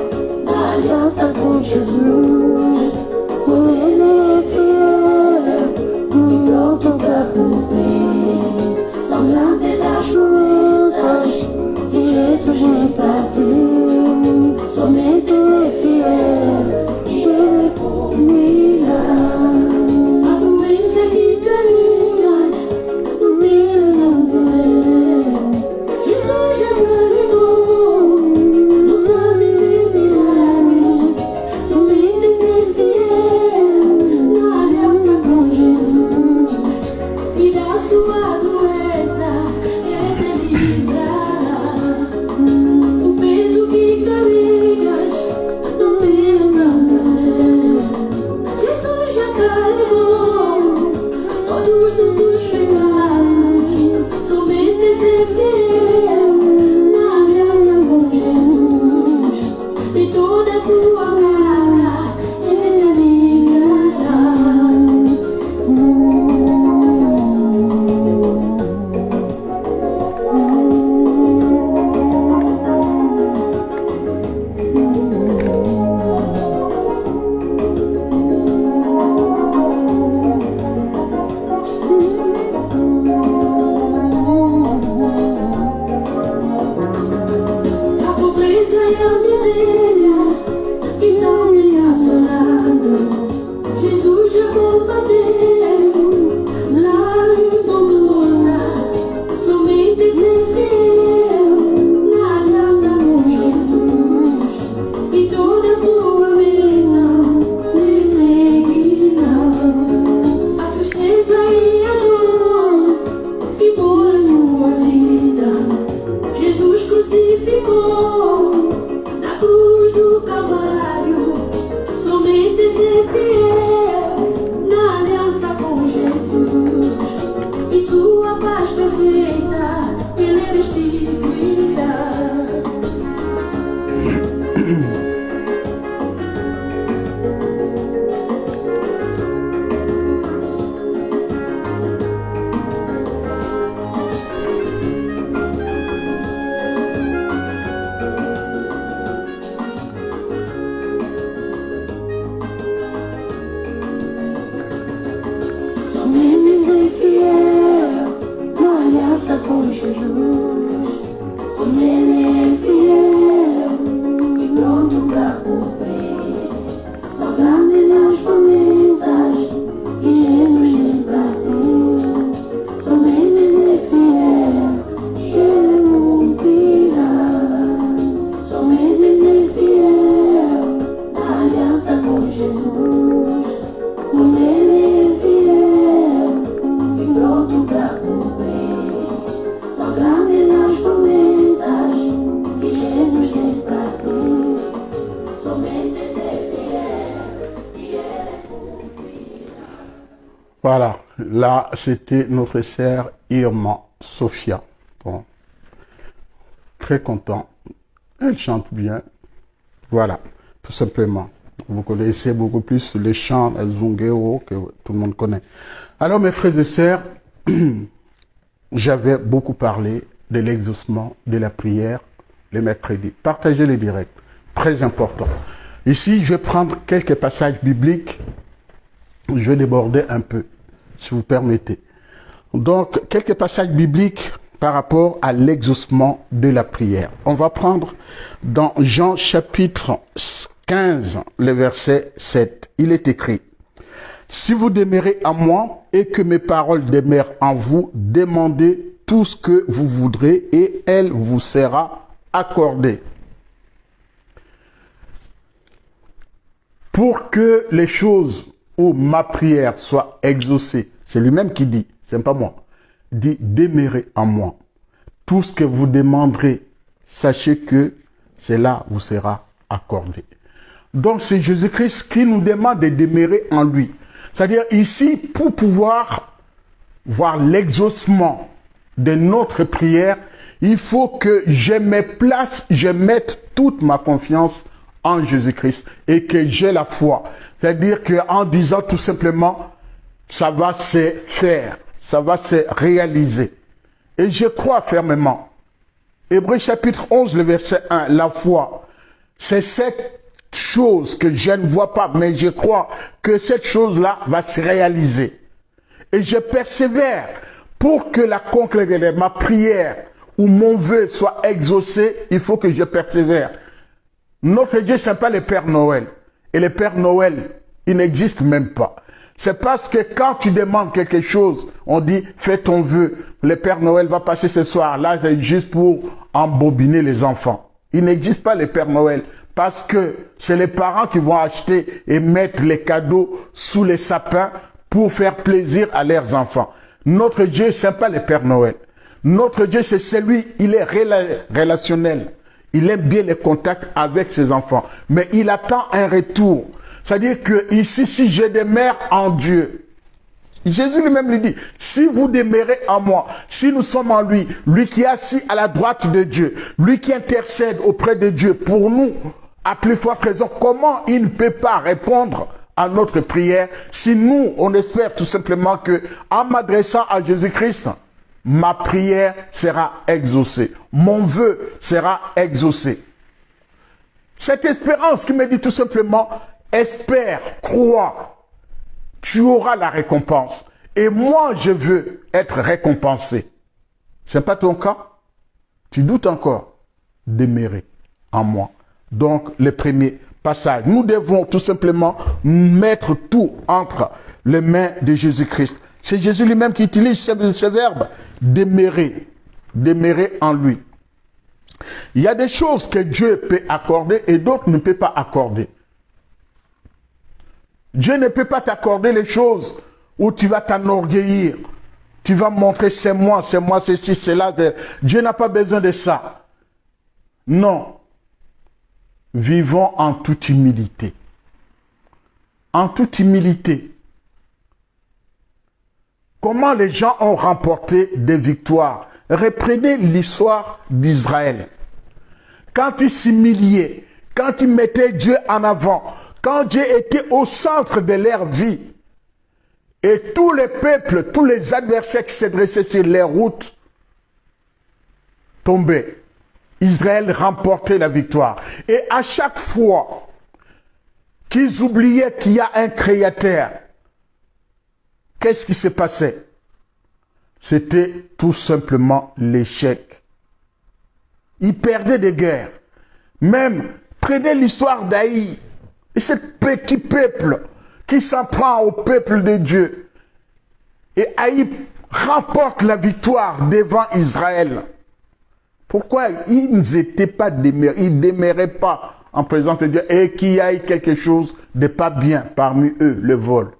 couper. Só pra mensagem por mensagem que Jesus tem pra ti. Somente ser fiel e Ele cumprirá. Somente ser fiel na aliança com Jesus. Pois Ele é fiel e pronto pra cumprir. Só pra mensagem por mensagem que Jesus tem pra ti. Somente ser fiel e Ele cumprirá. Voilà, là c'était notre sœur Irma Sophia. Bon. Très content. Elle chante bien. Voilà, tout simplement. Vous connaissez beaucoup plus les chants Zungero que tout le monde connaît. Alors mes frères et sœurs, j'avais beaucoup parlé de l'exaucement de la prière les mercredis. Partagez les directs, très important. Ici, je vais prendre quelques passages bibliques. Je vais déborder un peu, si vous permettez. Donc, quelques passages bibliques par rapport à l'exaucement de la prière. On va prendre dans Jean chapitre 15, le verset 7. Il est écrit: si vous demeurez en moi et que mes paroles demeurent en vous, demandez tout ce que vous voudrez et elle vous sera accordée. Pour que les choses où ma prière soit exaucée, c'est lui-même qui dit, c'est pas moi, dit demeurez en moi. Tout ce que vous demanderez, sachez que cela vous sera accordé. Donc c'est Jésus-Christ qui nous demande de demeurer en lui. C'est-à-dire ici, pour pouvoir voir l'exaucement de notre prière, il faut que je me place, je mette toute ma confiance en Jésus-Christ et que j'ai la foi. C'est-à-dire qu'en disant tout simplement, ça va se faire, ça va se réaliser. Et je crois fermement. Hébreux chapitre 11, le verset 1, la foi, c'est cette chose que je ne vois pas, mais je crois que cette chose-là va se réaliser. Et je persévère pour que la conclusion de ma prière ou mon vœu soit exaucé, il faut que je persévère. Notre Dieu, ce n'est pas le Père Noël. Et le Père Noël, il n'existe même pas. C'est parce que quand tu demandes quelque chose, on dit, fais ton vœu. Le Père Noël va passer ce soir. Là, c'est juste pour embobiner les enfants. Il n'existe pas le Père Noël. Parce que c'est les parents qui vont acheter et mettre les cadeaux sous les sapins pour faire plaisir à leurs enfants. Notre Dieu, ce n'est pas le Père Noël. Notre Dieu, c'est celui, il est relationnel. Il aime bien les contacts avec ses enfants. Mais il attend un retour. C'est-à-dire que ici, si je demeure en Dieu, Jésus lui-même lui dit, si vous demeurez en moi, si nous sommes en lui, lui qui est assis à la droite de Dieu, lui qui intercède auprès de Dieu pour nous, à plus forte raison, comment il ne peut pas répondre à notre prière si nous, on espère tout simplement que, en m'adressant à Jésus-Christ, ma prière sera exaucée. Mon vœu sera exaucé. Cette espérance qui me dit tout simplement, espère, crois, tu auras la récompense. Et moi, je veux être récompensé. Ce n'est pas ton cas? Tu doutes encore? Demeurer en moi. Donc, le premier passage. Nous devons tout simplement mettre tout entre les mains de Jésus-Christ. C'est Jésus lui-même qui utilise ce verbe, demeurer. Demeurer en lui. Il y a des choses que Dieu peut accorder et d'autres ne peut pas accorder. Dieu ne peut pas t'accorder les choses où tu vas t'enorgueillir. Tu vas montrer c'est moi, ceci, c'est là. Dieu n'a pas besoin de ça. Non. Vivons en toute humilité. En toute humilité. Comment les gens ont remporté des victoires? Reprenez l'histoire d'Israël. Quand ils s'humiliaient, quand ils mettaient Dieu en avant, quand Dieu était au centre de leur vie, et tous les peuples, tous les adversaires qui se dressaient sur les routes tombaient. Israël remportait la victoire. Et à chaque fois qu'ils oubliaient qu'il y a un créateur, qu'est-ce qui se passait? C'était tout simplement l'échec. Ils perdaient des guerres. Même Prenez l'histoire d'Aïe et ce petit peuple qui s'en prend au peuple de Dieu. Et Aïe remporte la victoire devant Israël. Pourquoi ils n'étaient pas demeurés, ils ne demeuraient pas en présence de Dieu et qu'il y ait quelque chose de pas bien parmi eux, le vol.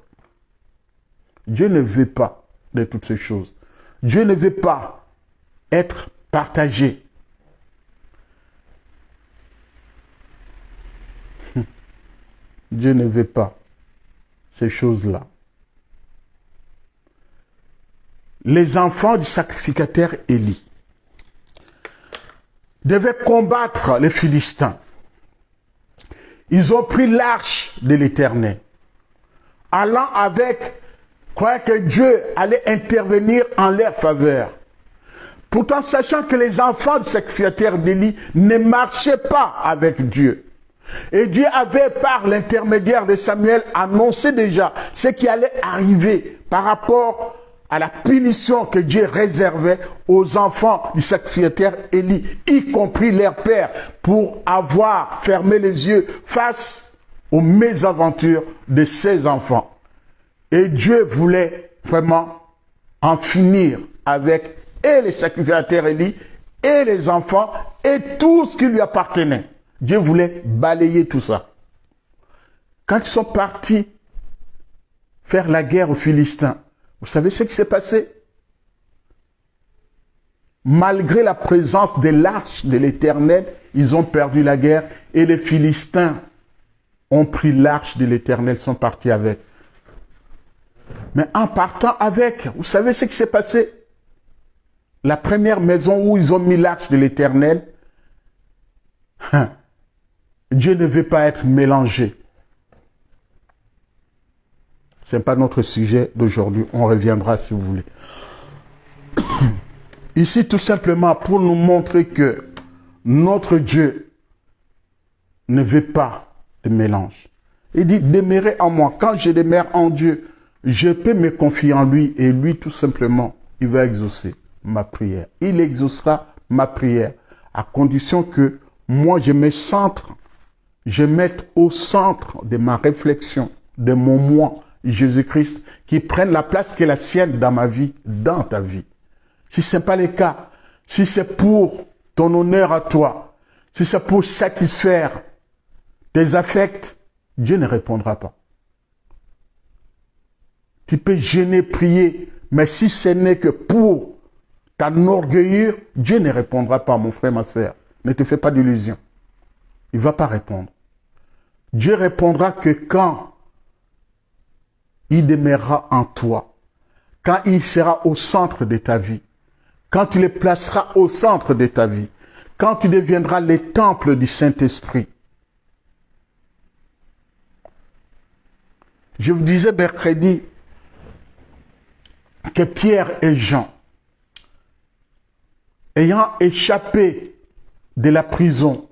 Dieu ne veut pas de toutes ces choses. Dieu ne veut pas être partagé. Dieu ne veut pas ces choses-là. Les enfants du sacrificateur Élie devaient combattre les Philistins. Ils ont pris l'arche de l'Éternel, allant avec, croyant que Dieu allait intervenir en leur faveur. Pourtant, sachant que les enfants du sacrificateur d'Élie ne marchaient pas avec Dieu. Et Dieu avait, par l'intermédiaire de Samuel, annoncé déjà ce qui allait arriver par rapport à la punition que Dieu réservait aux enfants du sacrificateur Élie, y compris leur père, pour avoir fermé les yeux face aux mésaventures de ses enfants. Et Dieu voulait vraiment en finir avec et les sacrificateurs Élie et les enfants et tout ce qui lui appartenait. Dieu voulait balayer tout ça. Quand ils sont partis faire la guerre aux Philistins, vous savez ce qui s'est passé? Malgré la présence de l'arche de l'Éternel, ils ont perdu la guerre et les Philistins ont pris l'arche de l'Éternel, sont partis avec. Mais en partant avec, vous savez ce qui s'est passé? La première maison où ils ont mis l'arche de l'Éternel, Dieu ne veut pas être mélangé. Ce n'est pas notre sujet d'aujourd'hui. On reviendra si vous voulez. Ici, tout simplement, pour nous montrer que notre Dieu ne veut pas de mélange. Il dit, demeurez en moi. Quand je demeure en Dieu, je peux me confier en lui et lui, tout simplement, il va exaucer ma prière. Il exaucera ma prière à condition que moi, je mette au centre de ma réflexion, de mon moi, Jésus-Christ, qui prenne la place qui est la sienne dans ma vie, dans ta vie. Si ce n'est pas le cas, si c'est pour ton honneur à toi, si c'est pour satisfaire tes affects, Dieu ne répondra pas. Tu peux gêner, prier, mais si ce n'est que pour t'enorgueillir, Dieu ne répondra pas, mon frère, ma sœur. Ne te fais pas d'illusions. Il ne va pas répondre. Dieu répondra que quand il demeurera en toi, quand il sera au centre de ta vie, quand tu le placeras au centre de ta vie, quand tu deviendras le temple du Saint-Esprit. Je vous disais mercredi que Pierre et Jean, ayant échappé de la prison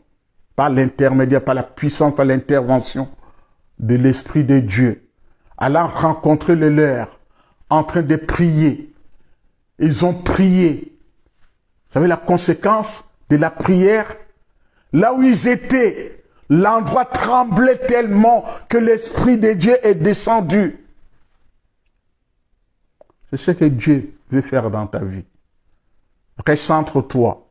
par l'intermédiaire, par la puissance, par l'intervention de l'Esprit de Dieu, allant rencontrer le leur, en train de prier. Ils ont prié. Vous savez la conséquence de la prière? Là où ils étaient, l'endroit tremblait tellement que l'Esprit de Dieu est descendu. C'est ce que Dieu veut faire dans ta vie. Recentre-toi.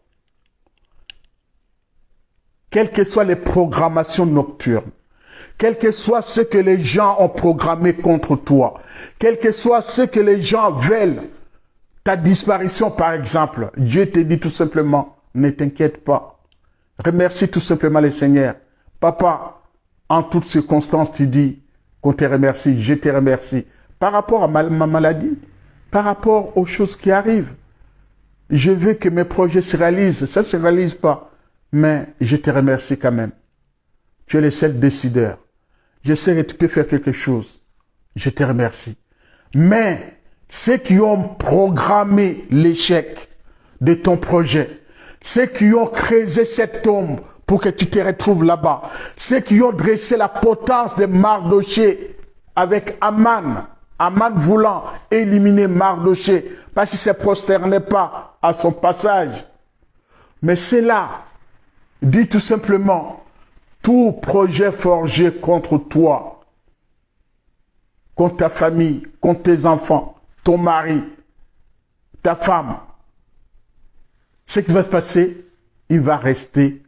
Quelles que soient les programmations nocturnes, quel que soit ce que les gens ont programmé contre toi, quel que soit ce que les gens veulent, ta disparition par exemple, Dieu te dit tout simplement, ne t'inquiète pas. Remercie tout simplement le Seigneur. Papa, en toutes circonstances, tu dis qu'on te remercie, je te remercie. Par rapport à ma maladie, par rapport aux choses qui arrivent, je veux que mes projets se réalisent. Ça ne se réalise pas, mais je te remercie quand même. Tu es le seul décideur. Je sais que tu peux faire quelque chose. Je te remercie. Mais ceux qui ont programmé l'échec de ton projet, ceux qui ont creusé cette tombe pour que tu te retrouves là-bas, ceux qui ont dressé la potence de Mardoché avec Aman, Aman voulant éliminer Mardoché parce qu'il ne se prosternait pas à son passage. Mais c'est là, dit tout simplement, tout projet forgé contre toi, contre ta famille, contre tes enfants, ton mari, ta femme, ce qui va se passer, il va rester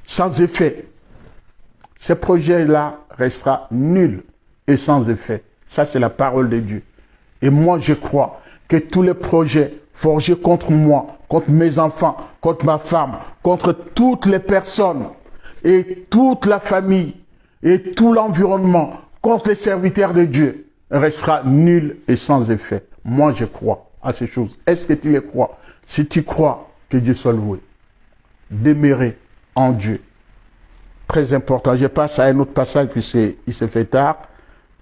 sans effet. Ce projet-là restera nul et sans effet. Ça, c'est la parole de Dieu. Et moi, je crois que tous les projets forgés contre moi, contre mes enfants, contre ma femme, contre toutes les personnes et toute la famille et tout l'environnement, contre les serviteurs de Dieu, restera nul et sans effet. Moi, je crois à ces choses. Est-ce que tu les crois? Si tu crois, que Dieu soit loué. Demeurer en Dieu. Très important. Je passe à un autre passage, puis il s'est fait tard.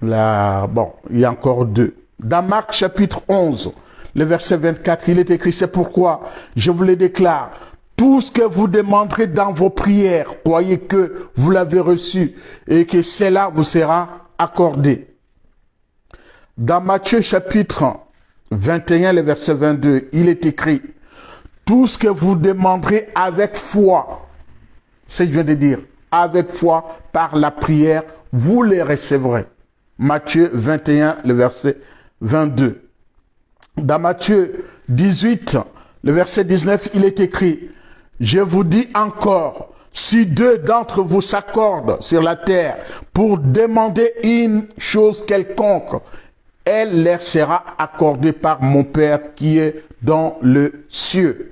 Là, bon, il y a encore deux. Dans Marc chapitre 11, le verset 24, il est écrit, c'est pourquoi je vous le déclare, tout ce que vous demanderez dans vos prières, croyez que vous l'avez reçu et que cela vous sera accordé. Dans Matthieu chapitre 21, le verset 22, il est écrit, tout ce que vous demanderez avec foi, c'est ce que je viens de dire, avec foi, par la prière, vous les recevrez. Matthieu 21, le verset 22. Dans Matthieu 18, le verset 19, il est écrit, je vous dis encore, si deux d'entre vous s'accordent sur la terre pour demander une chose quelconque, elle leur sera accordée par mon Père qui est dans le ciel.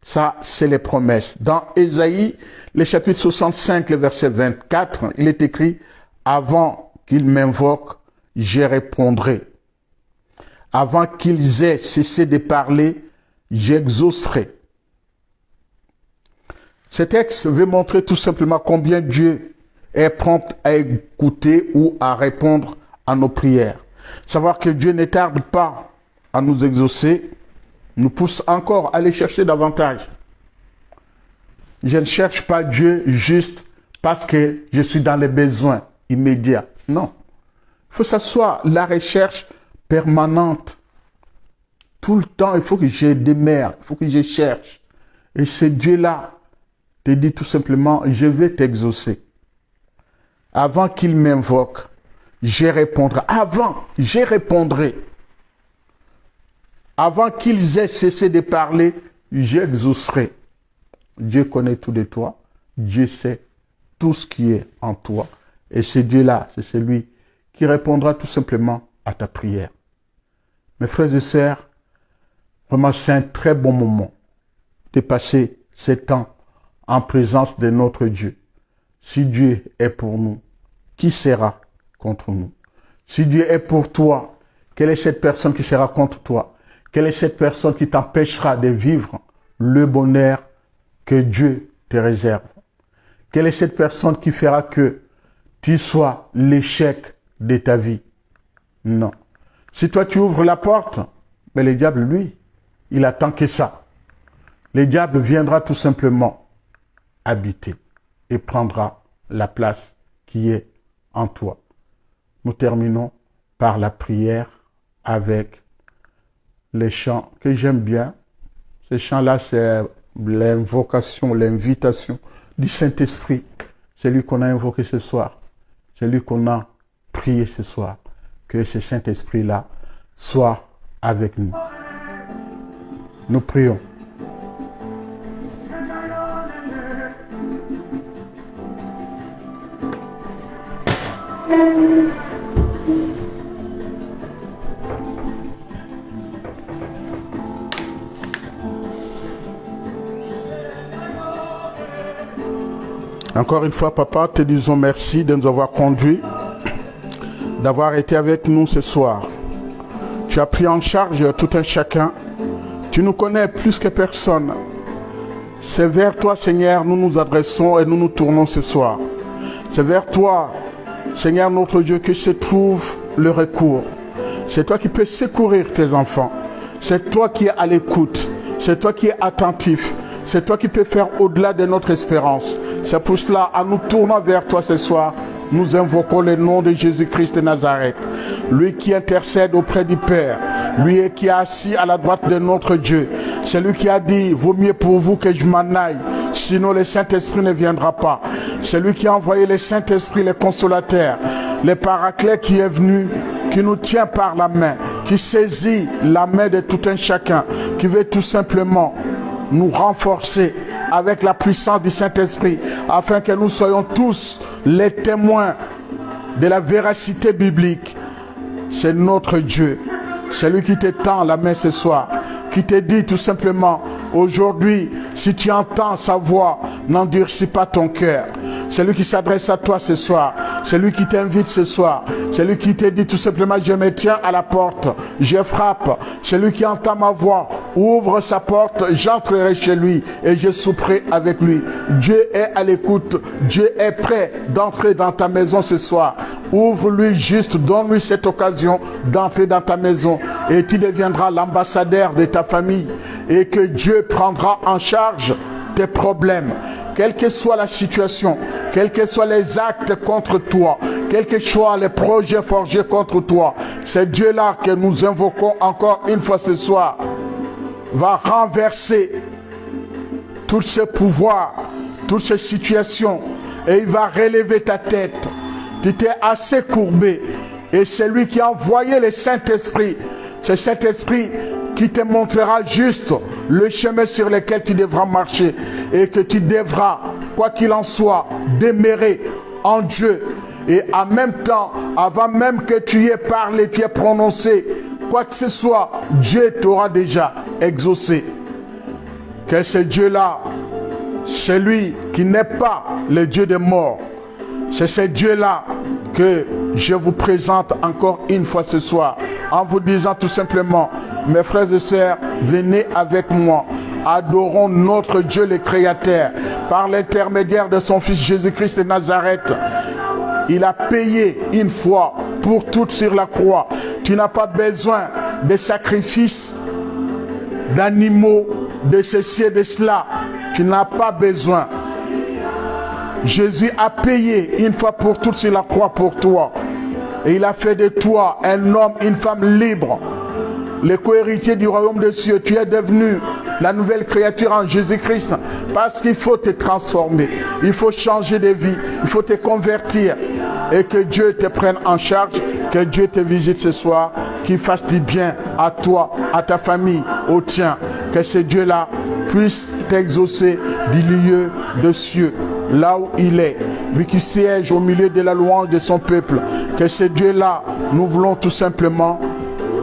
Ça, c'est les promesses. Dans Ésaïe, le chapitre 65, le verset 24, il est écrit, avant qu'ils m'invoquent, je répondrai. Avant qu'ils aient cessé de parler, j'exaucerai. Ce texte veut montrer tout simplement combien Dieu est prompt à écouter ou à répondre à nos prières. Savoir que Dieu ne tarde pas à nous exaucer, nous pousse encore à aller chercher davantage. Je ne cherche pas Dieu juste parce que je suis dans les besoins immédiats. Non. Il faut que ça soit la recherche permanente. Tout le temps, il faut que je demeure, il faut que je cherche. Et ce Dieu-là te dit tout simplement, je vais t'exaucer. Avant qu'il m'invoque, je répondrai. Avant, je répondrai. Avant qu'ils aient cessé de parler, j'exaucerai. Dieu connaît tout de toi. Dieu sait tout ce qui est en toi. Et ce Dieu-là, c'est celui qui répondra tout simplement à ta prière. Mes frères et sœurs, vraiment c'est un très bon moment de passer ce temps en présence de notre Dieu. Si Dieu est pour nous, qui sera contre nous? Si Dieu est pour toi, quelle est cette personne qui sera contre toi? Quelle est cette personne qui t'empêchera de vivre le bonheur que Dieu te réserve? Quelle est cette personne qui fera que tu sois l'échec de ta vie? Non. Si toi tu ouvres la porte, mais le diable, lui, il attend que ça. Le diable viendra tout simplement habiter et prendra la place qui est en toi. Nous terminons par la prière avec les chants que j'aime bien. Ces chants-là, c'est l'invocation, l'invitation du Saint-Esprit. C'est lui qu'on a invoqué ce soir. C'est lui qu'on a prié ce soir. Que ce Saint-Esprit-là soit avec nous. Nous prions. Encore une fois, Papa, te disons merci de nous avoir conduits, d'avoir été avec nous ce soir. Tu as pris en charge tout un chacun. Tu nous connais plus que personne. C'est vers toi, Seigneur, nous nous adressons et nous nous tournons ce soir. C'est vers toi, Seigneur notre Dieu, que se trouve le recours. C'est toi qui peux secourir tes enfants. C'est toi qui es à l'écoute. C'est toi qui es attentif. C'est toi qui peux faire au-delà de notre espérance. C'est pour cela, en nous tournant vers toi ce soir, nous invoquons le nom de Jésus-Christ de Nazareth. Lui qui intercède auprès du Père. Lui qui est assis à la droite de notre Dieu. C'est lui qui a dit, vaut mieux pour vous que je m'en aille. Sinon, le Saint-Esprit ne viendra pas. C'est lui qui a envoyé le Saint-Esprit, le consolateur, le paraclet qui est venu, qui nous tient par la main, qui saisit la main de tout un chacun, qui veut tout simplement nous renforcer avec la puissance du Saint-Esprit, afin que nous soyons tous les témoins de la véracité biblique. C'est notre Dieu. C'est lui qui te tend la main ce soir, qui te dit tout simplement, aujourd'hui, si tu entends sa voix, n'endurcis pas ton cœur. C'est lui qui s'adresse à toi ce soir. C'est lui qui t'invite ce soir. C'est lui qui te dit tout simplement, je me tiens à la porte, je frappe. C'est lui qui entend ma voix, ouvre sa porte, j'entrerai chez lui et je souperai avec lui. Dieu est à l'écoute. Dieu est prêt d'entrer dans ta maison ce soir. Ouvre-lui juste, donne-lui cette occasion d'entrer dans ta maison et tu deviendras l'ambassadeur de ta famille et que Dieu prendra en charge tes problèmes. Quelle que soit la situation, quels que soient les actes contre toi, quels que soient les projets forgés contre toi, c'est Dieu-là que nous invoquons encore une fois ce soir, va renverser tous ces pouvoirs, toutes ces situations, et il va relever ta tête. Tu t'es assez courbé, et c'est lui qui a envoyé le Saint-Esprit. C'est cet esprit qui te montrera juste le chemin sur lequel tu devras marcher et que tu devras, quoi qu'il en soit, demeurer en Dieu. Et en même temps, avant même que tu aies parlé, tu aies prononcé quoi que ce soit, Dieu t'aura déjà exaucé. Que ce Dieu-là, c'est lui qui n'est pas le Dieu des morts. C'est ce Dieu-là que je vous présente encore une fois ce soir, en vous disant tout simplement, mes frères et sœurs, venez avec moi. Adorons notre Dieu le Créateur. Par l'intermédiaire de son Fils Jésus-Christ de Nazareth, il a payé une fois pour toutes sur la croix. Tu n'as pas besoin de sacrifices, d'animaux, de ceci et de cela. Tu n'as pas besoin. Jésus a payé une fois pour toutes sur la croix pour toi. Et il a fait de toi un homme, une femme libre. Le co-héritier du royaume des cieux. Tu es devenu la nouvelle créature en Jésus-Christ. Parce qu'il faut te transformer. Il faut changer de vie. Il faut te convertir. Et que Dieu te prenne en charge. Que Dieu te visite ce soir. Qu'il fasse du bien à toi, à ta famille, au tien. Que ce Dieu-là puisse t'exaucer du lieu de cieux. Là où il est. Lui qui siège au milieu de la louange de son peuple. Que ce Dieu-là, nous voulons tout simplement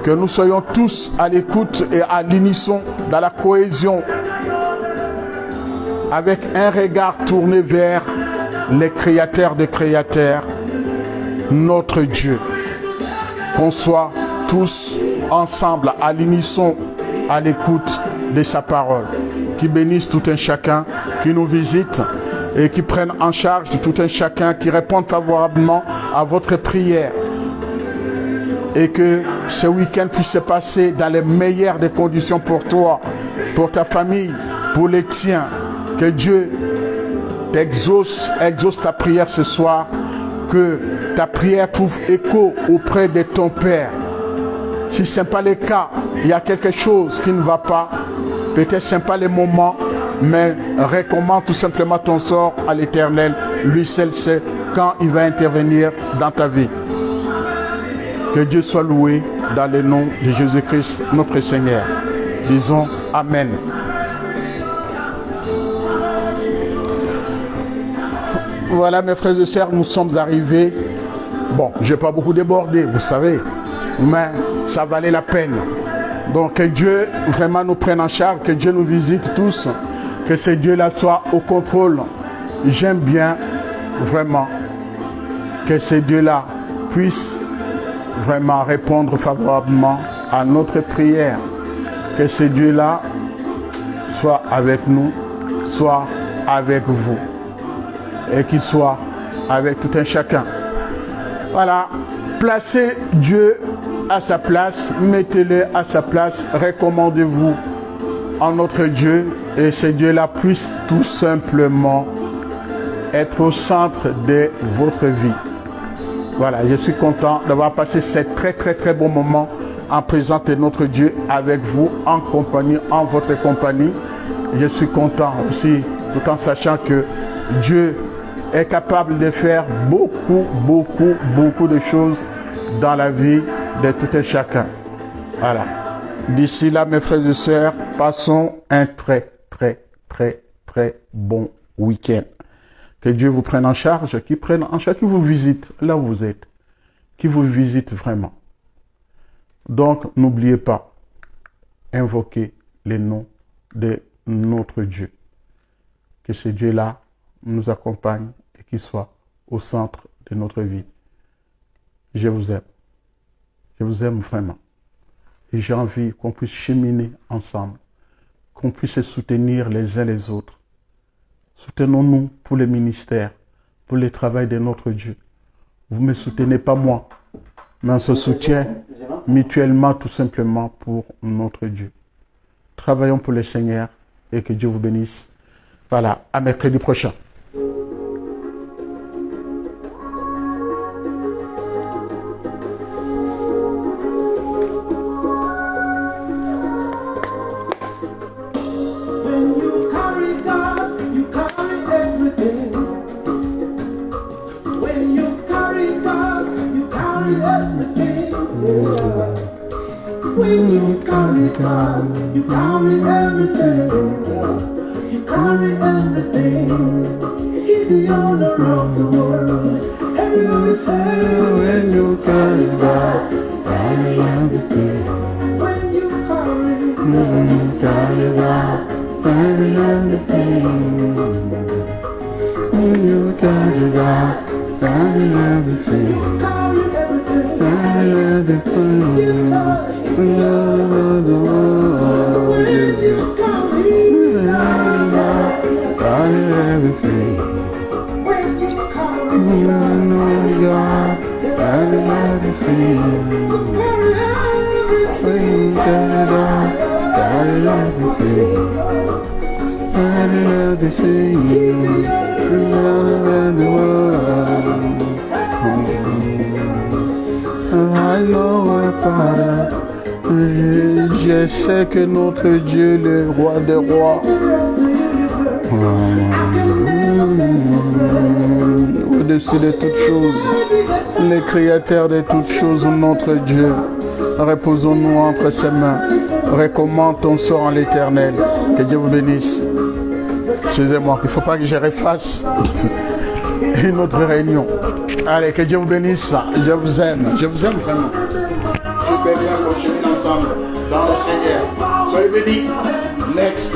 que nous soyons tous à l'écoute et à l'unisson, dans la cohésion, avec un regard tourné vers les créateurs des créateurs, notre Dieu. Qu'on soit tous ensemble, à l'unisson, à l'écoute de sa parole. Qui bénisse tout un chacun, qui nous visite et qui prenne en charge tout un chacun, qui réponde favorablement à votre prière. Et que ce week-end puisse se passer dans les meilleures des conditions pour toi, pour ta famille, pour les tiens. Que Dieu t'exauce, exauce ta prière ce soir. Que ta prière trouve écho auprès de ton Père. Si ce n'est pas le cas, il y a quelque chose qui ne va pas. Peut-être ce n'est pas le moment, mais recommande tout simplement ton sort à l'Éternel. Lui seul sait quand il va intervenir dans ta vie. Que Dieu soit loué dans le nom de Jésus-Christ, notre Seigneur. Disons Amen. Voilà mes frères et sœurs, nous sommes arrivés. Bon, je n'ai pas beaucoup débordé, vous savez, mais ça valait la peine. Donc que Dieu vraiment nous prenne en charge, que Dieu nous visite tous, que ce Dieu-là soit au contrôle. J'aime bien vraiment que ce Dieu-là puisse vraiment répondre favorablement à notre prière. Que ce Dieu-là soit avec nous, soit avec vous. Et qu'il soit avec tout un chacun. Voilà. Placez Dieu à sa place. Mettez-le à sa place. Recommandez-vous en notre Dieu. Et ce Dieu-là puisse tout simplement être au centre de votre vie. Voilà, je suis content d'avoir passé ce très bon moment en présence de notre Dieu avec vous, en compagnie, en votre compagnie. Je suis content aussi tout en sachant que Dieu est capable de faire beaucoup de choses dans la vie de tout un chacun. Voilà. D'ici là, mes frères et sœurs, passons un très bon week-end. Que Dieu vous prenne en charge, qu'il prenne en charge, qu'il vous visite là où vous êtes, qu'il vous visite vraiment. Donc, n'oubliez pas, invoquez les noms de notre Dieu. Que ce Dieu-là nous accompagne et qu'il soit au centre de notre vie. Je vous aime. Je vous aime vraiment. Et j'ai envie qu'on puisse cheminer ensemble, qu'on puisse se soutenir les uns les autres. Soutenons-nous pour le ministère, pour le travail de notre Dieu. Vous ne me soutenez pas moi, mais on se soutient mutuellement tout simplement pour notre Dieu. Travaillons pour le Seigneur et que Dieu vous bénisse. Voilà, à mercredi prochain. When you carry God, you carry everything. You carry everything. He's the owner of the world. Everybody say, when you carry God, you carry everything. When you carry God, carry everything. When you carry God, carry everything. Carry everything. Yes, sir. The world, yes, carry everything. When you carry God, carry everything. When you carry God, carry everything. Carry everything. Carry the world. I know my Father. Je sais que notre Dieu, le roi des rois, au-dessus de toutes choses, le créateur de toutes choses, notre Dieu, reposons-nous entre ses mains, recommande ton sort en l'Éternel, que Dieu vous bénisse. Excusez-moi, il ne faut pas que je refasse une autre réunion. Allez, que Dieu vous bénisse, je vous aime vraiment. Je vais bien continuer ensemble dans le Seigneur. Soyez bénis. Next.